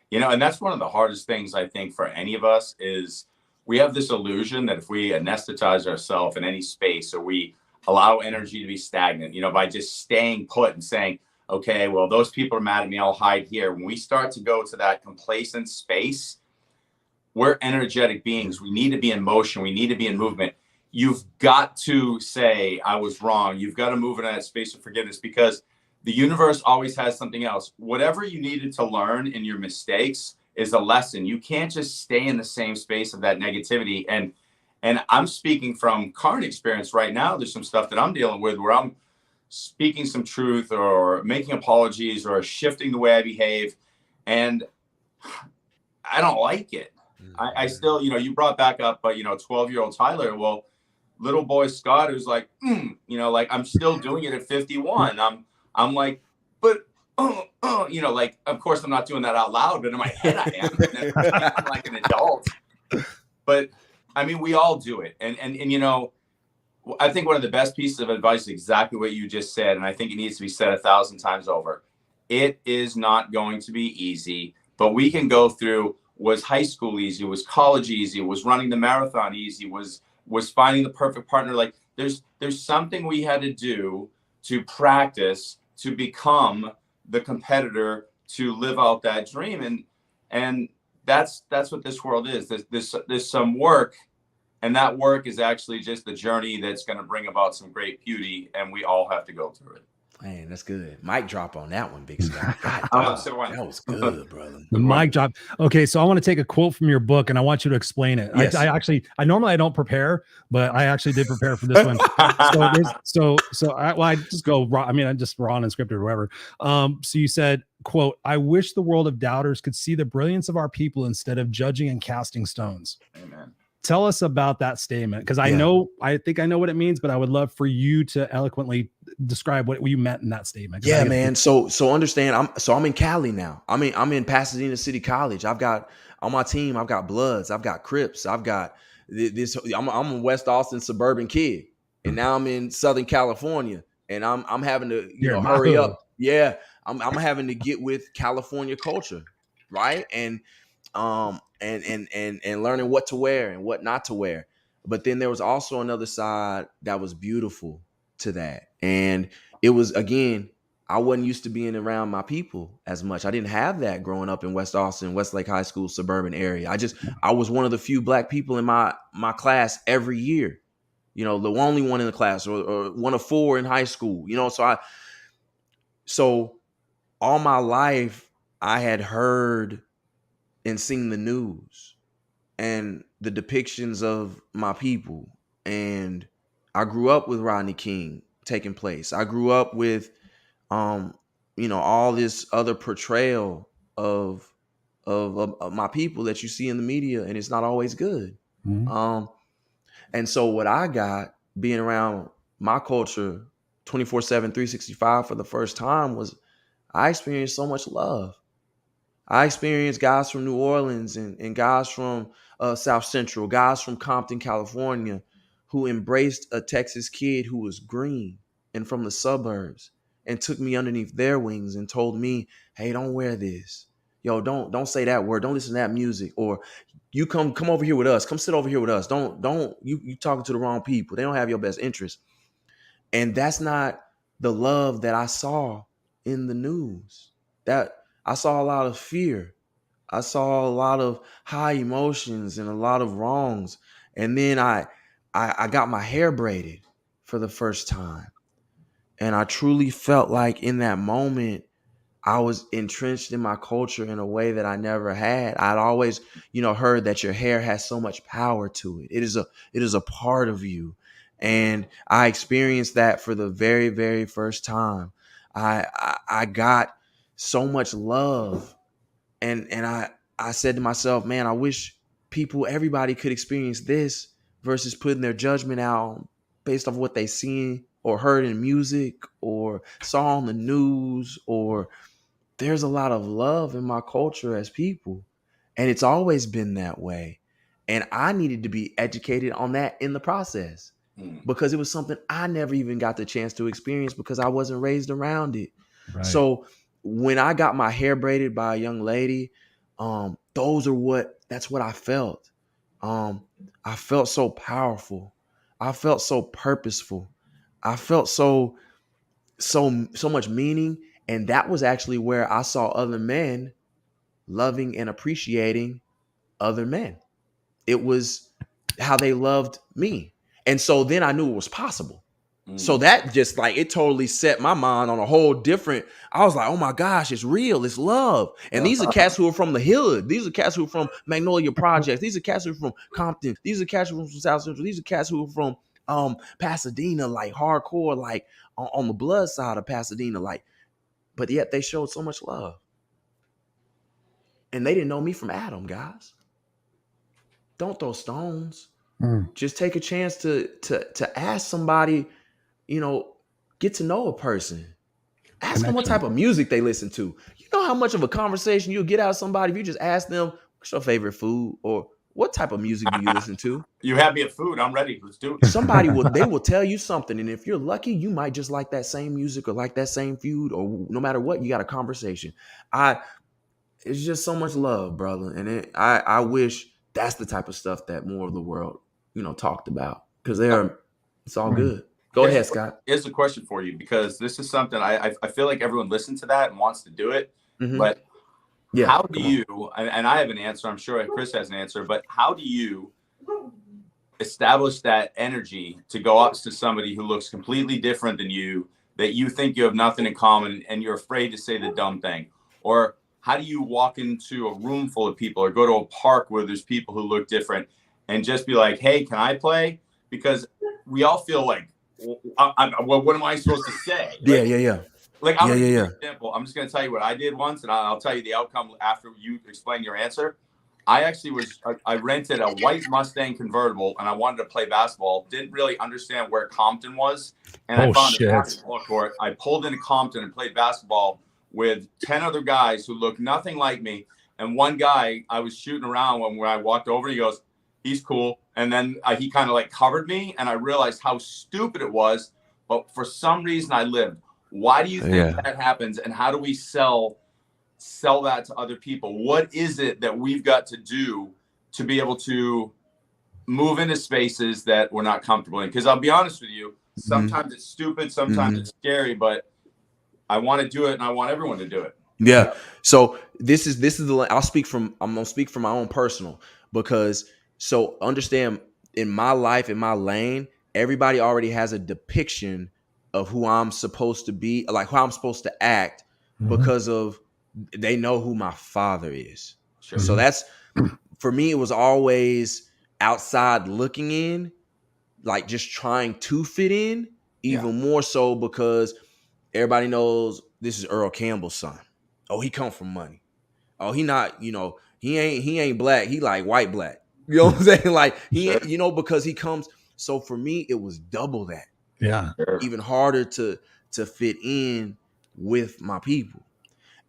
You know, and that's one of the hardest things I think for any of us is we have this illusion that if we anesthetize ourselves in any space or we allow energy to be stagnant, you know, by just staying put and saying, okay, well, those people are mad at me, I'll hide here. When we start to go to that complacent space, we're energetic beings. We need to be in motion. We need to be in movement. You've got to say, I was wrong. You've got to move into that space of forgiveness because The universe always has something else. Whatever you needed to learn in your mistakes is a lesson. You can't just stay in the same space of that negativity. And I'm speaking from current experience right now. There's some stuff that I'm dealing with where I'm speaking some truth or making apologies or shifting the way I behave. And I don't like it. I still, you brought back up, 12-year-old Tyler. Well, little boy Scott, who's like, like I'm still doing it at 51. I'm like, but, like, of course I'm not doing that out loud, but in my head I am. I'm like an adult. But I mean, we all do it. And I think one of the best pieces of advice is exactly what you just said. And I think it needs to be said 1,000 times over. It is not going to be easy, but we can go through, was high school easy? Was college easy? Was running the marathon easy? Was finding the perfect partner? Like there's something we had to do to practice to become the competitor to live out that dream. And that's what this world is. There's some work, and that work is actually just the journey that's going to bring about some great beauty, and we all have to go through it. Man, that's good. Mic drop on that one, Big Scott. God, that was good, brother. The mic drop. Okay, so I want to take a quote from your book, and I want you to explain it. Yes. I normally don't prepare, but I actually did prepare for this one. I just go raw. I mean, I just Raw and Unscripted or whatever. So you said, quote, "I wish the world of doubters could see the brilliance of our people instead of judging and casting stones." Amen. Tell us about that statement, because I think I know what it means, but I would love for you to eloquently describe what you meant in that statement. Yeah, man. So understand. I'm in Cali now. I'm in Pasadena City College. I've got on my team. I've got Bloods. I've got Crips. I've got this. I'm a West Austin suburban kid, and now I'm in Southern California, and I'm having to hurry up. Yeah, I'm having to get with California culture, right? And learning what to wear and what not to wear. But then there was also another side that was beautiful to that. And it was, again, I wasn't used to being around my people as much. I didn't have that growing up in West Austin, Westlake High School, suburban area. I was one of the few Black people in my class every year, the only one in the class or one of 4 in high school, so all my life I had heard and seen the news and the depictions of my people. And I grew up with Rodney King taking place. I grew up with, all this other portrayal of my people that you see in the media, and it's not always good. Mm-hmm. And so what I got being around my culture 24/7, 365 for the first time was I experienced so much love. I experienced guys from New Orleans and guys from South Central, guys from Compton, California, who embraced a Texas kid who was green and from the suburbs and took me underneath their wings and told me, hey, don't wear this. Yo, don't say that word. Don't listen to that music. Or you come over here with us. Come sit over here with us. You talking to the wrong people. They don't have your best interest. And that's not the love that I saw in the news. That I saw a lot of fear. I saw a lot of high emotions and a lot of wrongs. And then I got my hair braided for the first time. And I truly felt like in that moment, I was entrenched in my culture in a way that I never had. I'd always, heard that your hair has so much power to it. It is a part of you. And I experienced that for the very, very first time. I got so much love. And I said to myself, man, I wish everybody could experience this versus putting their judgment out based off what they seen or heard in music or saw on the news. Or there's a lot of love in my culture as people. And it's always been that way. And I needed to be educated on that in the process because it was something I never even got the chance to experience because I wasn't raised around it. Right. So when I got my hair braided by a young lady, that's what I felt. I felt so powerful. I felt so purposeful. I felt so much meaning. And that was actually where I saw other men loving and appreciating other men. It was how they loved me. And so then I knew it was possible. So that just like, it totally set my mind on a whole different, I was like, oh my gosh, it's real, it's love. And these are cats who are from the hood. These are cats who are from Magnolia Projects. These are cats who are from Compton. These are cats who are from South Central. These are cats who are from Pasadena, like hardcore, like on the blood side of Pasadena, like, but yet they showed so much love. And they didn't know me from Adam, guys. Don't throw stones. Just take a chance to ask somebody, you know, get to know a person. Ask them what type of music they listen to. You know how much of a conversation you'll get out of somebody if you just ask them, what's your favorite food? Or what type of music do you listen to? You have me at food. I'm ready. Let's do it. Somebody they will tell you something. And if you're lucky, you might just like that same music or like that same food, or no matter what, you got a conversation. It's just so much love, brother. And I wish that's the type of stuff that more of the world, you know, talked about, because it's all good. Go ahead, Scott. Here's a question for you, because this is something I feel like everyone listens to that and wants to do it. But how do you, and I have an answer, I'm sure Chris has an answer, but how do you establish that energy to go up to somebody who looks completely different than you, that you think you have nothing in common, and you're afraid to say the dumb thing? Or how do you walk into a room full of people, or go to a park where there's people who look different, and just be like, hey, can I play? Because we all feel like, what am I supposed to say? Like, I'm gonna give you an example. I'm just going to tell you what I did once, and I'll tell you the outcome after you explain your answer. I actually I rented a white Mustang convertible, and I wanted to play basketball. Didn't really understand where Compton was, and I found a basketball court. I pulled into Compton and played basketball with 10 other guys who looked nothing like me. And one guy I was shooting around when I walked over, he goes, he's cool. And then he kind of like covered me, and I realized how stupid it was. But for some reason I lived. Why do you think that happens? And how do we sell that to other people? What is it that we've got to do to be able to move into spaces that we're not comfortable in? Because I'll be honest with you, sometimes it's stupid, sometimes it's scary, but I want to do it, and I want everyone to do it. Yeah. So this is I'm gonna speak from my own personal, because so understand, in my life, in my lane, everybody already has a depiction of who I'm supposed to be, like how I'm supposed to act, because of they know who my father is. Sure. So that's, for me, it was always outside looking in, like just trying to fit in, even more so because everybody knows this is Earl Campbell's son. Oh, he come from money. Oh, he not, you know, he ain't black. He like white black. You know what I'm saying? Like you know, because he comes. So for me, it was double that. Yeah. Even harder to fit in with my people.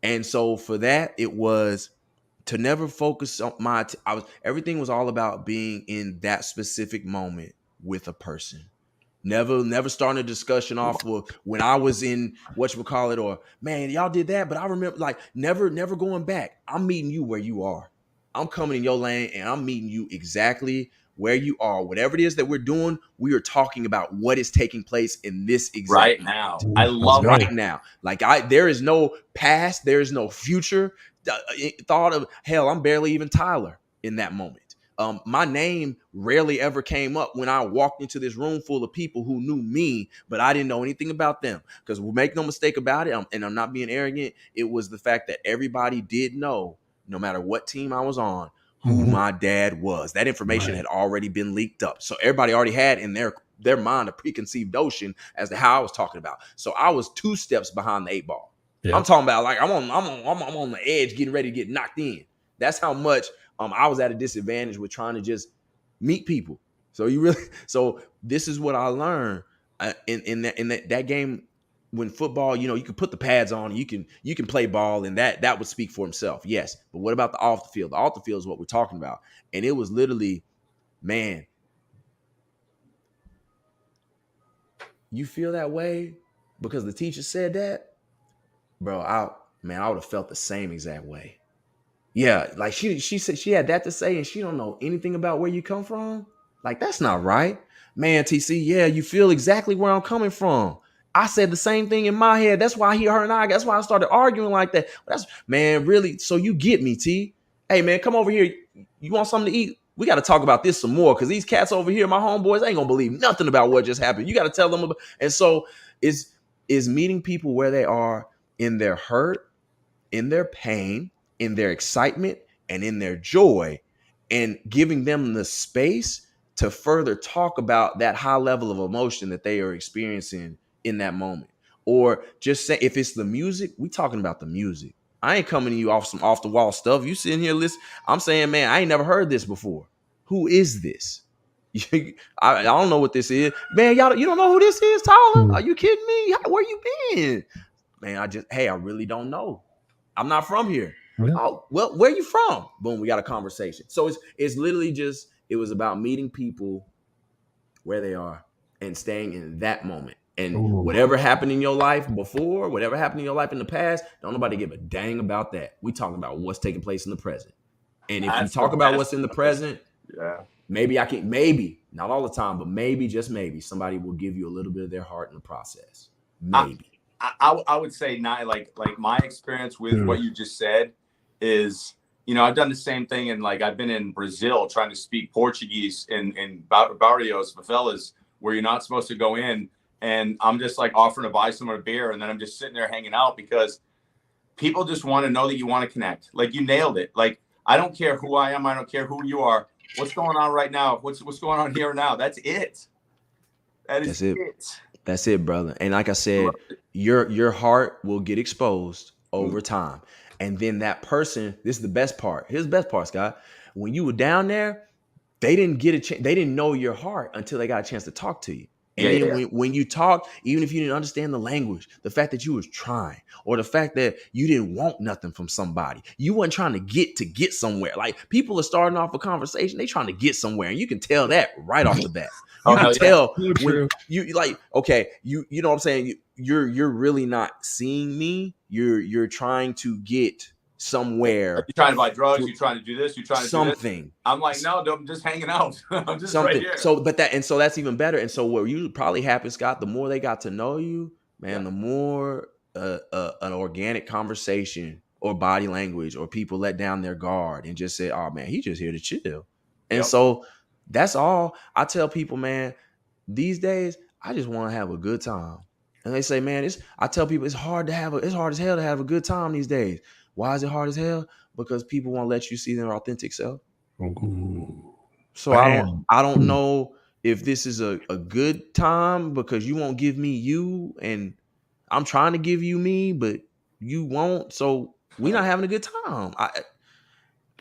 And so for that, it was to never focus on everything was all about being in that specific moment with a person. Never starting a discussion off with when I was in whatchamacallit, or man, y'all did that, but I remember, like, never going back. I'm meeting you where you are. I'm coming in your lane, and I'm meeting you exactly where you are. Whatever it is that we're doing, we are talking about what is taking place in this exact right now. I love right now. Like there is no past, there is no future. Thought of hell, I'm barely even Tyler in that moment. My name rarely ever came up when I walked into this room full of people who knew me, but I didn't know anything about them. Because we'll make no mistake about it, and I'm not being arrogant, it was the fact that everybody did know, no matter what team I was on, who my dad was. That information had already been leaked up. So everybody already had in their mind a preconceived notion as to how I was talking about. So I was 2 steps behind the 8 ball. Yeah. I'm talking about like I'm on the edge, getting ready to get knocked in. That's how much I was at a disadvantage with trying to just meet people. So this is what I learned in that game. When football, you know, you can put the pads on, you can play ball, and that would speak for himself. Yes. But what about the off the field? The off the field is what we're talking about. And it was literally, man, you feel that way because the teacher said that? Bro, I would have felt the same exact way. Yeah, like she said she had that to say, and she don't know anything about where you come from. Like, that's not right. Man, TC, yeah, you feel exactly where I'm coming from. I said the same thing in my head. That's why that's why I started arguing like that. That's, man, really? So you get me, T. Hey, man, come over here. You want something to eat? we got to talk about this some more because these cats over here, my homeboys, ain't gonna believe nothing about what just happened. You got to tell them about. And so is meeting people where they are in their hurt, in their pain, in their excitement, and in their joy, and giving them the space to further talk about that high level of emotion that they are experiencing in that moment. Or just say, if it's the music, we talking about the music. I ain't coming to you off some off the wall stuff. You sitting here listening. I'm saying, man, I ain't never heard this before. Who is this? I don't know what this is. Man, y'all, you don't know who this is, Tyler? Are you kidding me? Where you been? Man, I really don't know. I'm not from here. Yeah. Oh, well, where you from? Boom, we got a conversation. So it's literally just, it was about meeting people where they are and staying in that moment. And whatever happened in your life before, whatever happened in your life in the past, don't nobody give a dang about that. We talking about what's taking place in the present. And if you talk about what's in the present, maybe not all the time, but maybe, just maybe, somebody will give you a little bit of their heart in the process. Maybe. I would say not like my experience with what you just said is, I've done the same thing. And like, I've been in Brazil trying to speak Portuguese in barrios, favelas, where you're not supposed to go in. And I'm just like offering to buy someone a beer. And then I'm just sitting there hanging out because people just want to know that you want to connect. Like, you nailed it. Like, I don't care who I am. I don't care who you are. What's going on right now? What's going on here now? That's it. That's it. That's it, brother. And like I said, your heart will get exposed over time. And then that person, this is the best part. Here's the best part, Scott. When you were down there, they didn't get a chance. They didn't know your heart until they got a chance to talk to you. And then when you talk, even if you didn't understand the language, the fact that you was trying, or the fact that you didn't want nothing from somebody, you wasn't trying to get somewhere. Like, people are starting off a conversation, they trying to get somewhere, and you can tell that right off the bat. You can tell when you like, okay, you know what I'm saying? You're really not seeing me. You're trying to get somewhere. You're trying to buy drugs. You're trying to do this. You're trying to something. Do this. I'm like, no, I'm just hanging out. I'm just something. Right here. So that's even better. And so what usually probably happens, Scott, the more they got to know you, man, the more an organic conversation or body language, or people let down their guard and just say, oh man, he's just here to chill. And so that's all I tell people, man. These days, I just want to have a good time. And they say, man, I tell people it's hard as hell to have a good time these days. Why is it hard as hell? Because people won't let you see their authentic self. So I don't know if this is a good time, because you won't give me you, and I'm trying to give you me, but you won't. So we're not having a good time.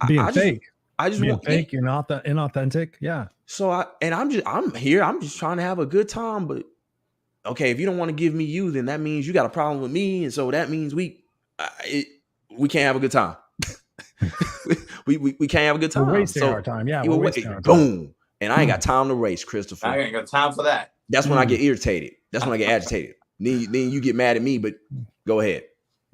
Being fake. I just being fake. You're not that inauthentic. Yeah. So I'm here. I'm just trying to have a good time. But okay, if you don't want to give me you, then that means you got a problem with me, and so that means we can't have a good time. we can't have a good time. We're wasting our time. Yeah, we're wasting our time. Boom. And I ain't got time to waste, Christopher. I ain't got time for that. That's when I get irritated. That's when I get agitated. Then you get mad at me, but go ahead.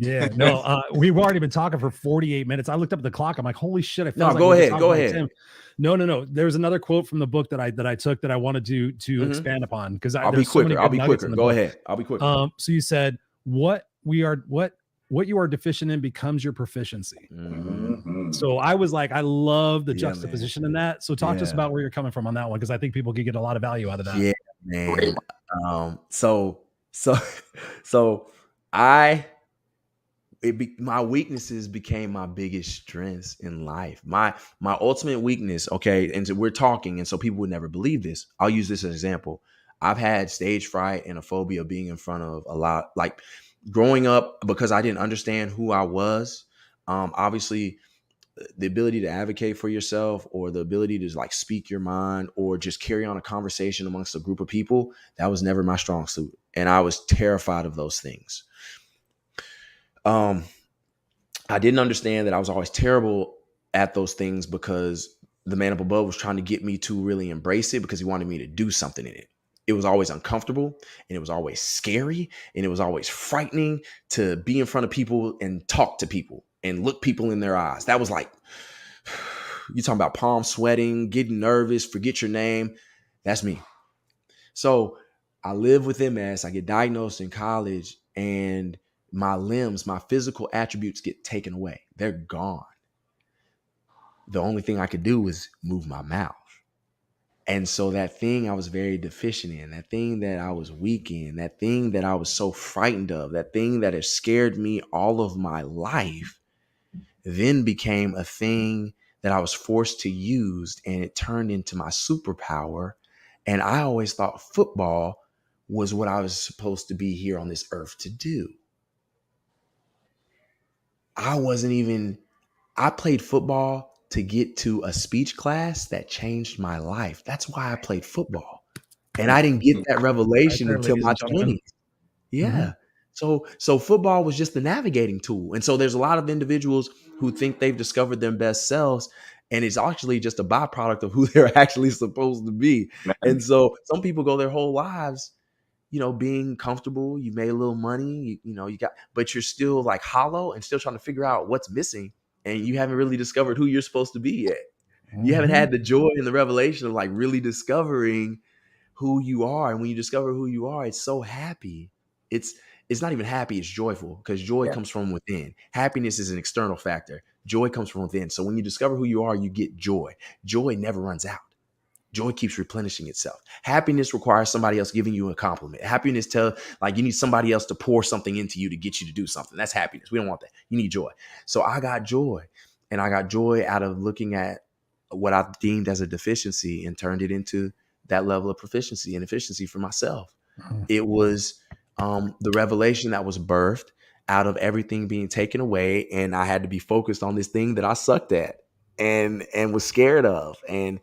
Yeah, no, we've already been talking for 48 minutes. I looked up at the clock. I'm like, holy shit. Go ahead. No. There's another quote from the book that I took that I wanted to expand upon, because I'll be quicker. Go ahead. I'll be quicker. So you said what you are deficient in becomes your proficiency. Mm-hmm. So I was like, I love the juxtaposition in that. So talk to us about where you're coming from on that one, because I think people could get a lot of value out of that. Yeah, man. My weaknesses became my biggest strengths in life. My ultimate weakness, okay, and so we're talking, and so people would never believe this. I'll use this as an example. I've had stage fright and a phobia of being in front of a lot, like growing up, because I didn't understand who I was. Obviously, the ability to advocate for yourself, or the ability to like speak your mind, or just carry on a conversation amongst a group of people, that was never my strong suit. And I was terrified of those things. I didn't understand that I was always terrible at those things, because the man up above was trying to get me to really embrace it, because he wanted me to do something in it. It was always uncomfortable, and it was always scary, and it was always frightening to be in front of people and talk to people and look people in their eyes. That was like, you're talking about palm sweating, getting nervous, forget your name. That's me. So I live with MS. I get diagnosed in college, and my limbs, my physical attributes get taken away. They're gone. the only thing I could do was move my mouth. And so that thing I was very deficient in, that thing that I was weak in, that thing that I was so frightened of, that thing that has scared me all of my life, then became a thing that I was forced to use, and it turned into my superpower. And I always thought football was what I was supposed to be here on this earth to do. I played football to get to a speech class that changed my life. That's why I played football. And I didn't get that revelation until my 20s. Yeah. So football was just the navigating tool. And so there's a lot of individuals who think they've discovered their best selves, and it's actually just a byproduct of who they're actually supposed to be. Man. And so some people go their whole lives, being comfortable. You made a little money, but you're still like hollow and still trying to figure out what's missing. And you haven't really discovered who you're supposed to be yet. You haven't had the joy and the revelation of like really discovering who you are. And when you discover who you are, it's so happy. It's not even happy, it's joyful, because joy comes from within. Happiness is an external factor. Joy comes from within. So when you discover who you are, you get joy. Joy never runs out. Joy keeps replenishing itself. Happiness requires somebody else giving you a compliment. Happiness you need somebody else to pour something into you to get you to do something. That's happiness. We don't want that. You need joy. So I got joy, and I got joy out of looking at what I deemed as a deficiency and turned it into that level of proficiency and efficiency for myself. It was the revelation that was birthed out of everything being taken away, and I had to be focused on this thing that I sucked at and was scared of, and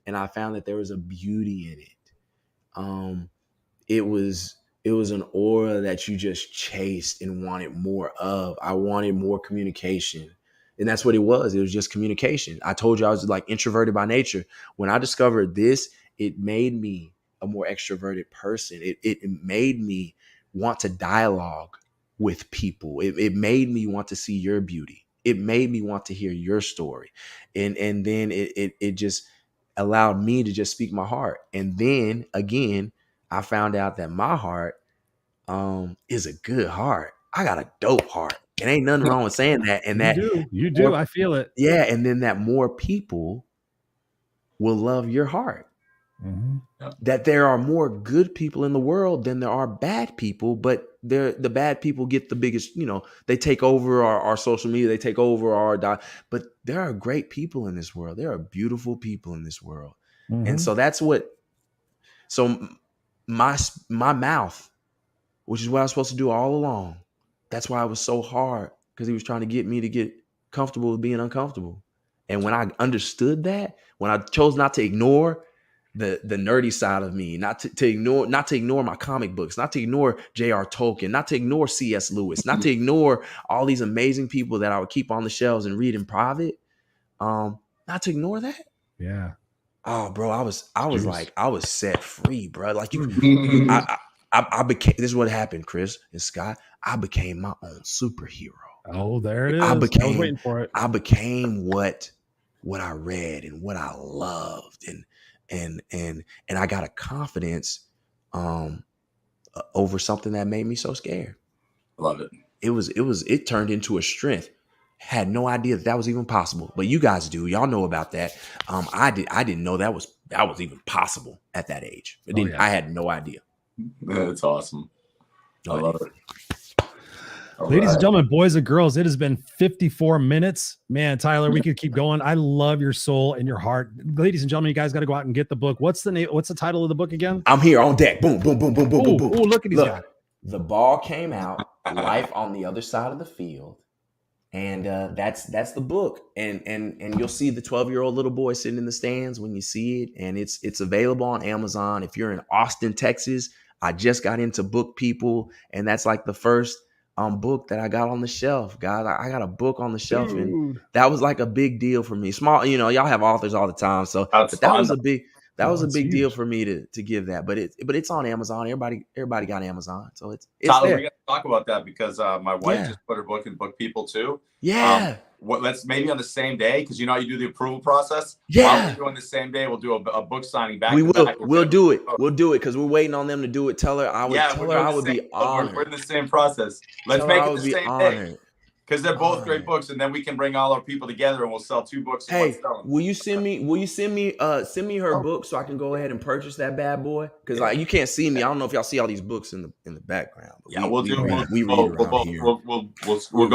I found that there was a beauty in it. It was an aura that you just chased and wanted more of. I wanted more communication, and that's what it was. It was just communication. I told you I was like introverted by nature. When I discovered this, it made me a more extroverted person. It made me want to dialogue with people. It made me want to see your beauty. It made me want to hear your story. And then it just allowed me to just speak my heart. And then again, I found out that my heart is a good heart. I got a dope heart. It ain't nothing wrong with saying that. And you do. I feel it. Yeah. And then that more people will love your heart. That there are more good people in the world than there are bad people, but the bad people get the biggest, they take over our social media, they take over but there are great people in this world. There are beautiful people in this world. And so my mouth, which is what I was supposed to do all along. That's why it was so hard, because he was trying to get me to get comfortable with being uncomfortable. And when I understood that, when I chose not to ignore the nerdy side of me, not to ignore my comic books, not to ignore J.R. Tolkien, not to ignore C.S. Lewis, not to ignore all these amazing people that I would keep on the shelves and read in private, not to ignore that. Yeah. Oh, bro, I was set free, bro. Like I became. This is what happened, Chris and Scott. I became my own superhero. Oh, there it is. I was waiting for it. I became what I read and what I loved, and I got a confidence over something that made me so scared. Love it. It turned into a strength. Had no idea that was even possible, but you guys do. Y'all know about that. I didn't know that was even possible at that age. I had no idea. That's awesome. I love it. Ladies and gentlemen, boys and girls, it has been 54 minutes. Man, Tyler, we could keep going. I love your soul and your heart. Ladies and gentlemen, you guys got to go out and get the book. What's the name? What's the title of the book again? I'm here on deck. Boom, boom, boom, boom, boom, boom, boom. Oh, look at these guys. The ball came out. Life on the other side of the field. And that's the book. And you'll see the 12-year-old little boy sitting in the stands when you see it. And it's available on Amazon. If you're in Austin, Texas, I just got into Book People, and that's like the first book that I got on the shelf, guys. I got a book on the shelf, and that was like a big deal for me. Small, y'all have authors all the time, so but that was a big huge deal for me to give that. But it's on Amazon. Everybody got Amazon, so it's Tyler, there. we got to talk about that because my wife just put her book in Book People too. Yeah. Let's maybe on the same day, because you do the approval process. Yeah. While we're doing the same day, we'll do a book signing back. We will. We'll do it. We'll do it because we're waiting on them to do it. Tell her I would be honored. We're in the same process. Let's make it the same day. because they're both great books, and then we can bring all our people together and we'll sell 2 books. Hey, will you send me her book so I can go ahead and purchase that bad boy? Because like you can't see me. I don't know if y'all see all these books in the background. But we'll go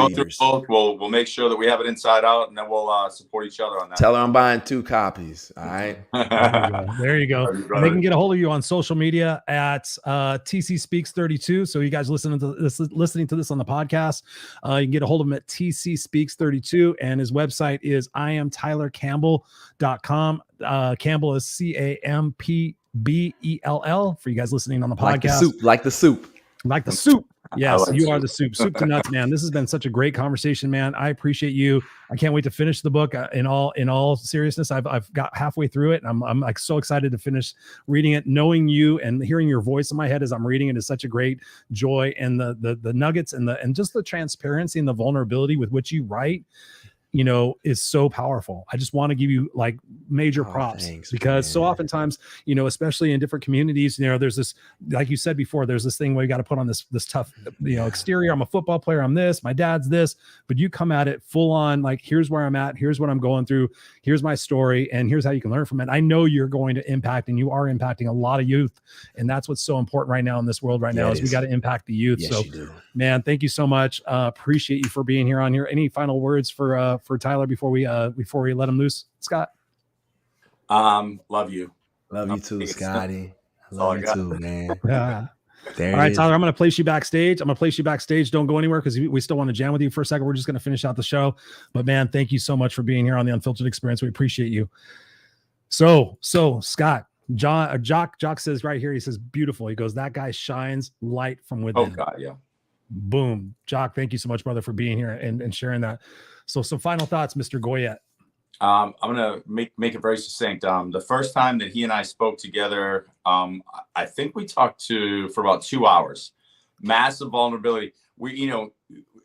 through both. We'll make sure that we have it inside out, and then we'll support each other on that. Tell her I'm buying 2 copies. All right. There you go. And they can get a hold of you on social media at TC Speaks 32. So you guys listening to this on the podcast, you can get a hold of him at TC Speaks 32, and his website is IamTylerCampbell.com. Campbell is CAMPBELL for you guys listening on the podcast. Like the soup. Yes, you are the soup to nuts, man. This has been such a great conversation, man. I appreciate you. I can't wait to finish the book. In all seriousness, I've got halfway through it, and I'm like so excited to finish reading it. Knowing you and hearing your voice in my head as I'm reading it is such a great joy. And the nuggets and just the transparency and the vulnerability with which you write, you know, is so powerful. I just want to give you like major props because so oftentimes, you know, especially in different communities, you know, there's this, like you said before, there's this thing where you got to put on this tough, you know, exterior. I'm a football player. I'm this, my dad's this, but you come at it full on, like, here's where I'm at. Here's what I'm going through. Here's my story. And here's how you can learn from it. I know you're going to impact, and you are impacting a lot of youth. And that's what's so important right now in this world right now is we got to impact the youth. Yes, so man, thank you so much. Appreciate you for being here on here. Any final words for Tyler before we let him loose, Scott? Love you too, Scotty. Love you too, man. All right, Tyler, I'm going to place you backstage. Don't go anywhere because we still want to jam with you for a second. We're just going to finish out the show. But man, thank you so much for being here on the Unfiltered Experience. We appreciate you. So Scott, Jock says right here, he says, beautiful. He goes, that guy shines light from within. Oh God, yeah. Boom. Jock, thank you so much, brother, for being here and sharing that. So some final thoughts, Mr. Goyette. I'm going to make it very succinct. The first time that he and I spoke together, I think we talked for about 2 hours. Massive vulnerability.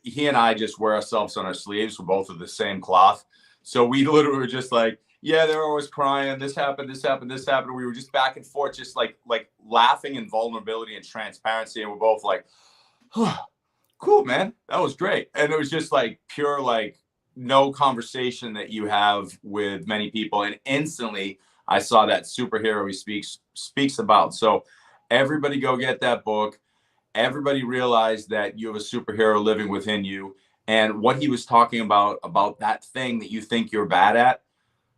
He and I just wear ourselves on our sleeves. We're both of the same cloth. So we literally were just like, yeah, they were always crying. This happened. We were just back and forth, just like laughing and vulnerability and transparency. And we're both like, oh, cool, man. That was great. And it was just like pure, like, no conversation that you have with many people. And instantly I saw that superhero he speaks about. So everybody go get that book. Everybody realize that you have a superhero living within you. And what he was talking about that thing that you think you're bad at.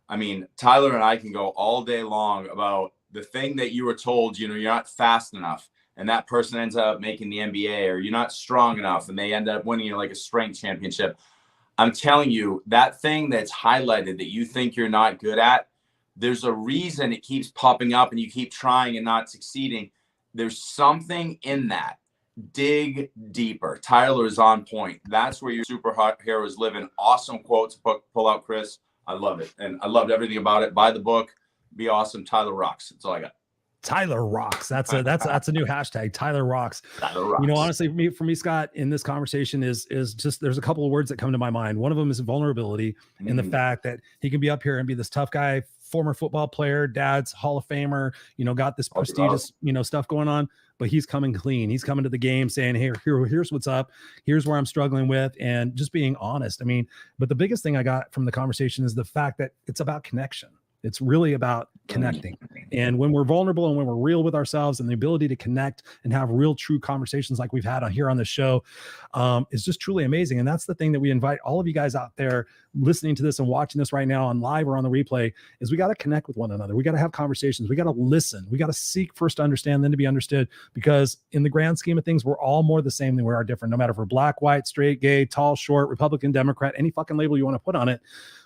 I mean, Tyler and I can go all day long about the thing that you were told, you're not fast enough. And that person ends up making the NBA, or you're not strong enough and they end up winning like a strength championship. I'm telling you, that thing that's highlighted that you think you're not good at, there's a reason it keeps popping up and you keep trying and not succeeding. There's something in that. Dig deeper. Tyler is on point. That's where your superhero is living. Awesome quote to pull out, Chris. I love it. And I loved everything about it. Buy the book. Be awesome. Tyler rocks. That's all I got. Tyler rocks. That's a new hashtag. Tyler rocks. Tyler rocks. Honestly, for me, Scott, in this conversation is just there's a couple of words that come to my mind. One of them is vulnerability, in the fact that he can be up here and be this tough guy, former football player, dad's Hall of Famer, got this prestigious, stuff going on, but he's coming clean. He's coming to the game saying, here's what's up. Here's where I'm struggling with, and just being honest. I mean, but the biggest thing I got from the conversation is the fact that it's about connection. It's really about connecting. And when we're vulnerable and when we're real with ourselves, and the ability to connect and have real, true conversations like we've had here on the show is just truly amazing. And that's the thing that we invite all of you guys out there listening to this and watching this right now on live or on the replay is we got to connect with one another. We got to have conversations. We got to listen. We got to seek first to understand, then to be understood, because in the grand scheme of things, we're all more the same than we are different. No matter if we're black, white, straight, gay, tall, short, Republican, Democrat, any fucking label you want to put on it,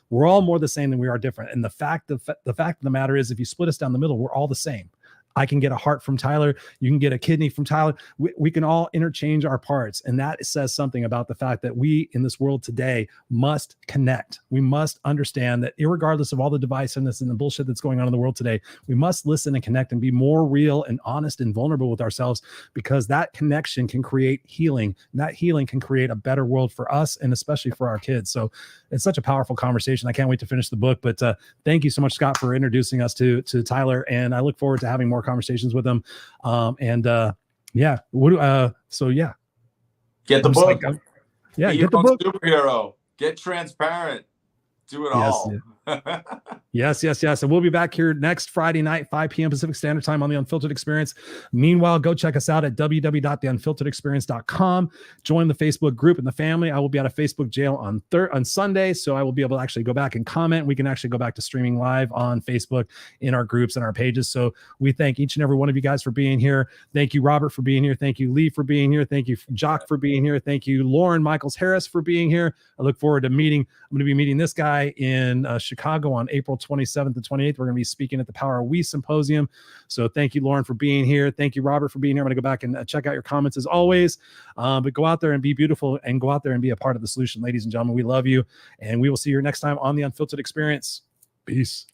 we're all more the same than we are different. And the fact of the matter is, if you split us down the middle, we're all the same. I can get a heart from Tyler. You can get a kidney from Tyler. We can all interchange our parts. And that says something about the fact that we in this world today must connect. We must understand that irregardless of all the divisiveness and the bullshit that's going on in the world today, we must listen and connect and be more real and honest and vulnerable with ourselves, because that connection can create healing. And that healing can create a better world for us and especially for our kids. So it's such a powerful conversation. I can't wait to finish the book. But thank you so much, Scott, for introducing us to Tyler. And I look forward to having more conversations with him. Get the book. Yeah, Be get the your book. own superhero. Get transparent. Do it all. Yes. And we'll be back here next Friday night, 5 p.m. Pacific Standard Time on The Unfiltered Experience. Meanwhile, go check us out at www.theunfilteredexperience.com. Join the Facebook group and the family. I will be out of Facebook jail on Sunday, so I will be able to actually go back and comment. We can actually go back to streaming live on Facebook in our groups and our pages. So we thank each and every one of you guys for being here. Thank you, Robert, for being here. Thank you, Lee, for being here. Thank you, Jock, for being here. Thank you, Lauren Michaels-Harris, for being here. I look forward to I'm going to be meeting this guy in Chicago on April 27th and 28th. We're going to be speaking at the Power of We Symposium. So thank you, Lauren, for being here. Thank you, Robert, for being here. I'm going to go back and check out your comments as always. But go out there and be beautiful and go out there and be a part of the solution. Ladies and gentlemen, we love you. And we will see you next time on The Unfiltered Experience. Peace.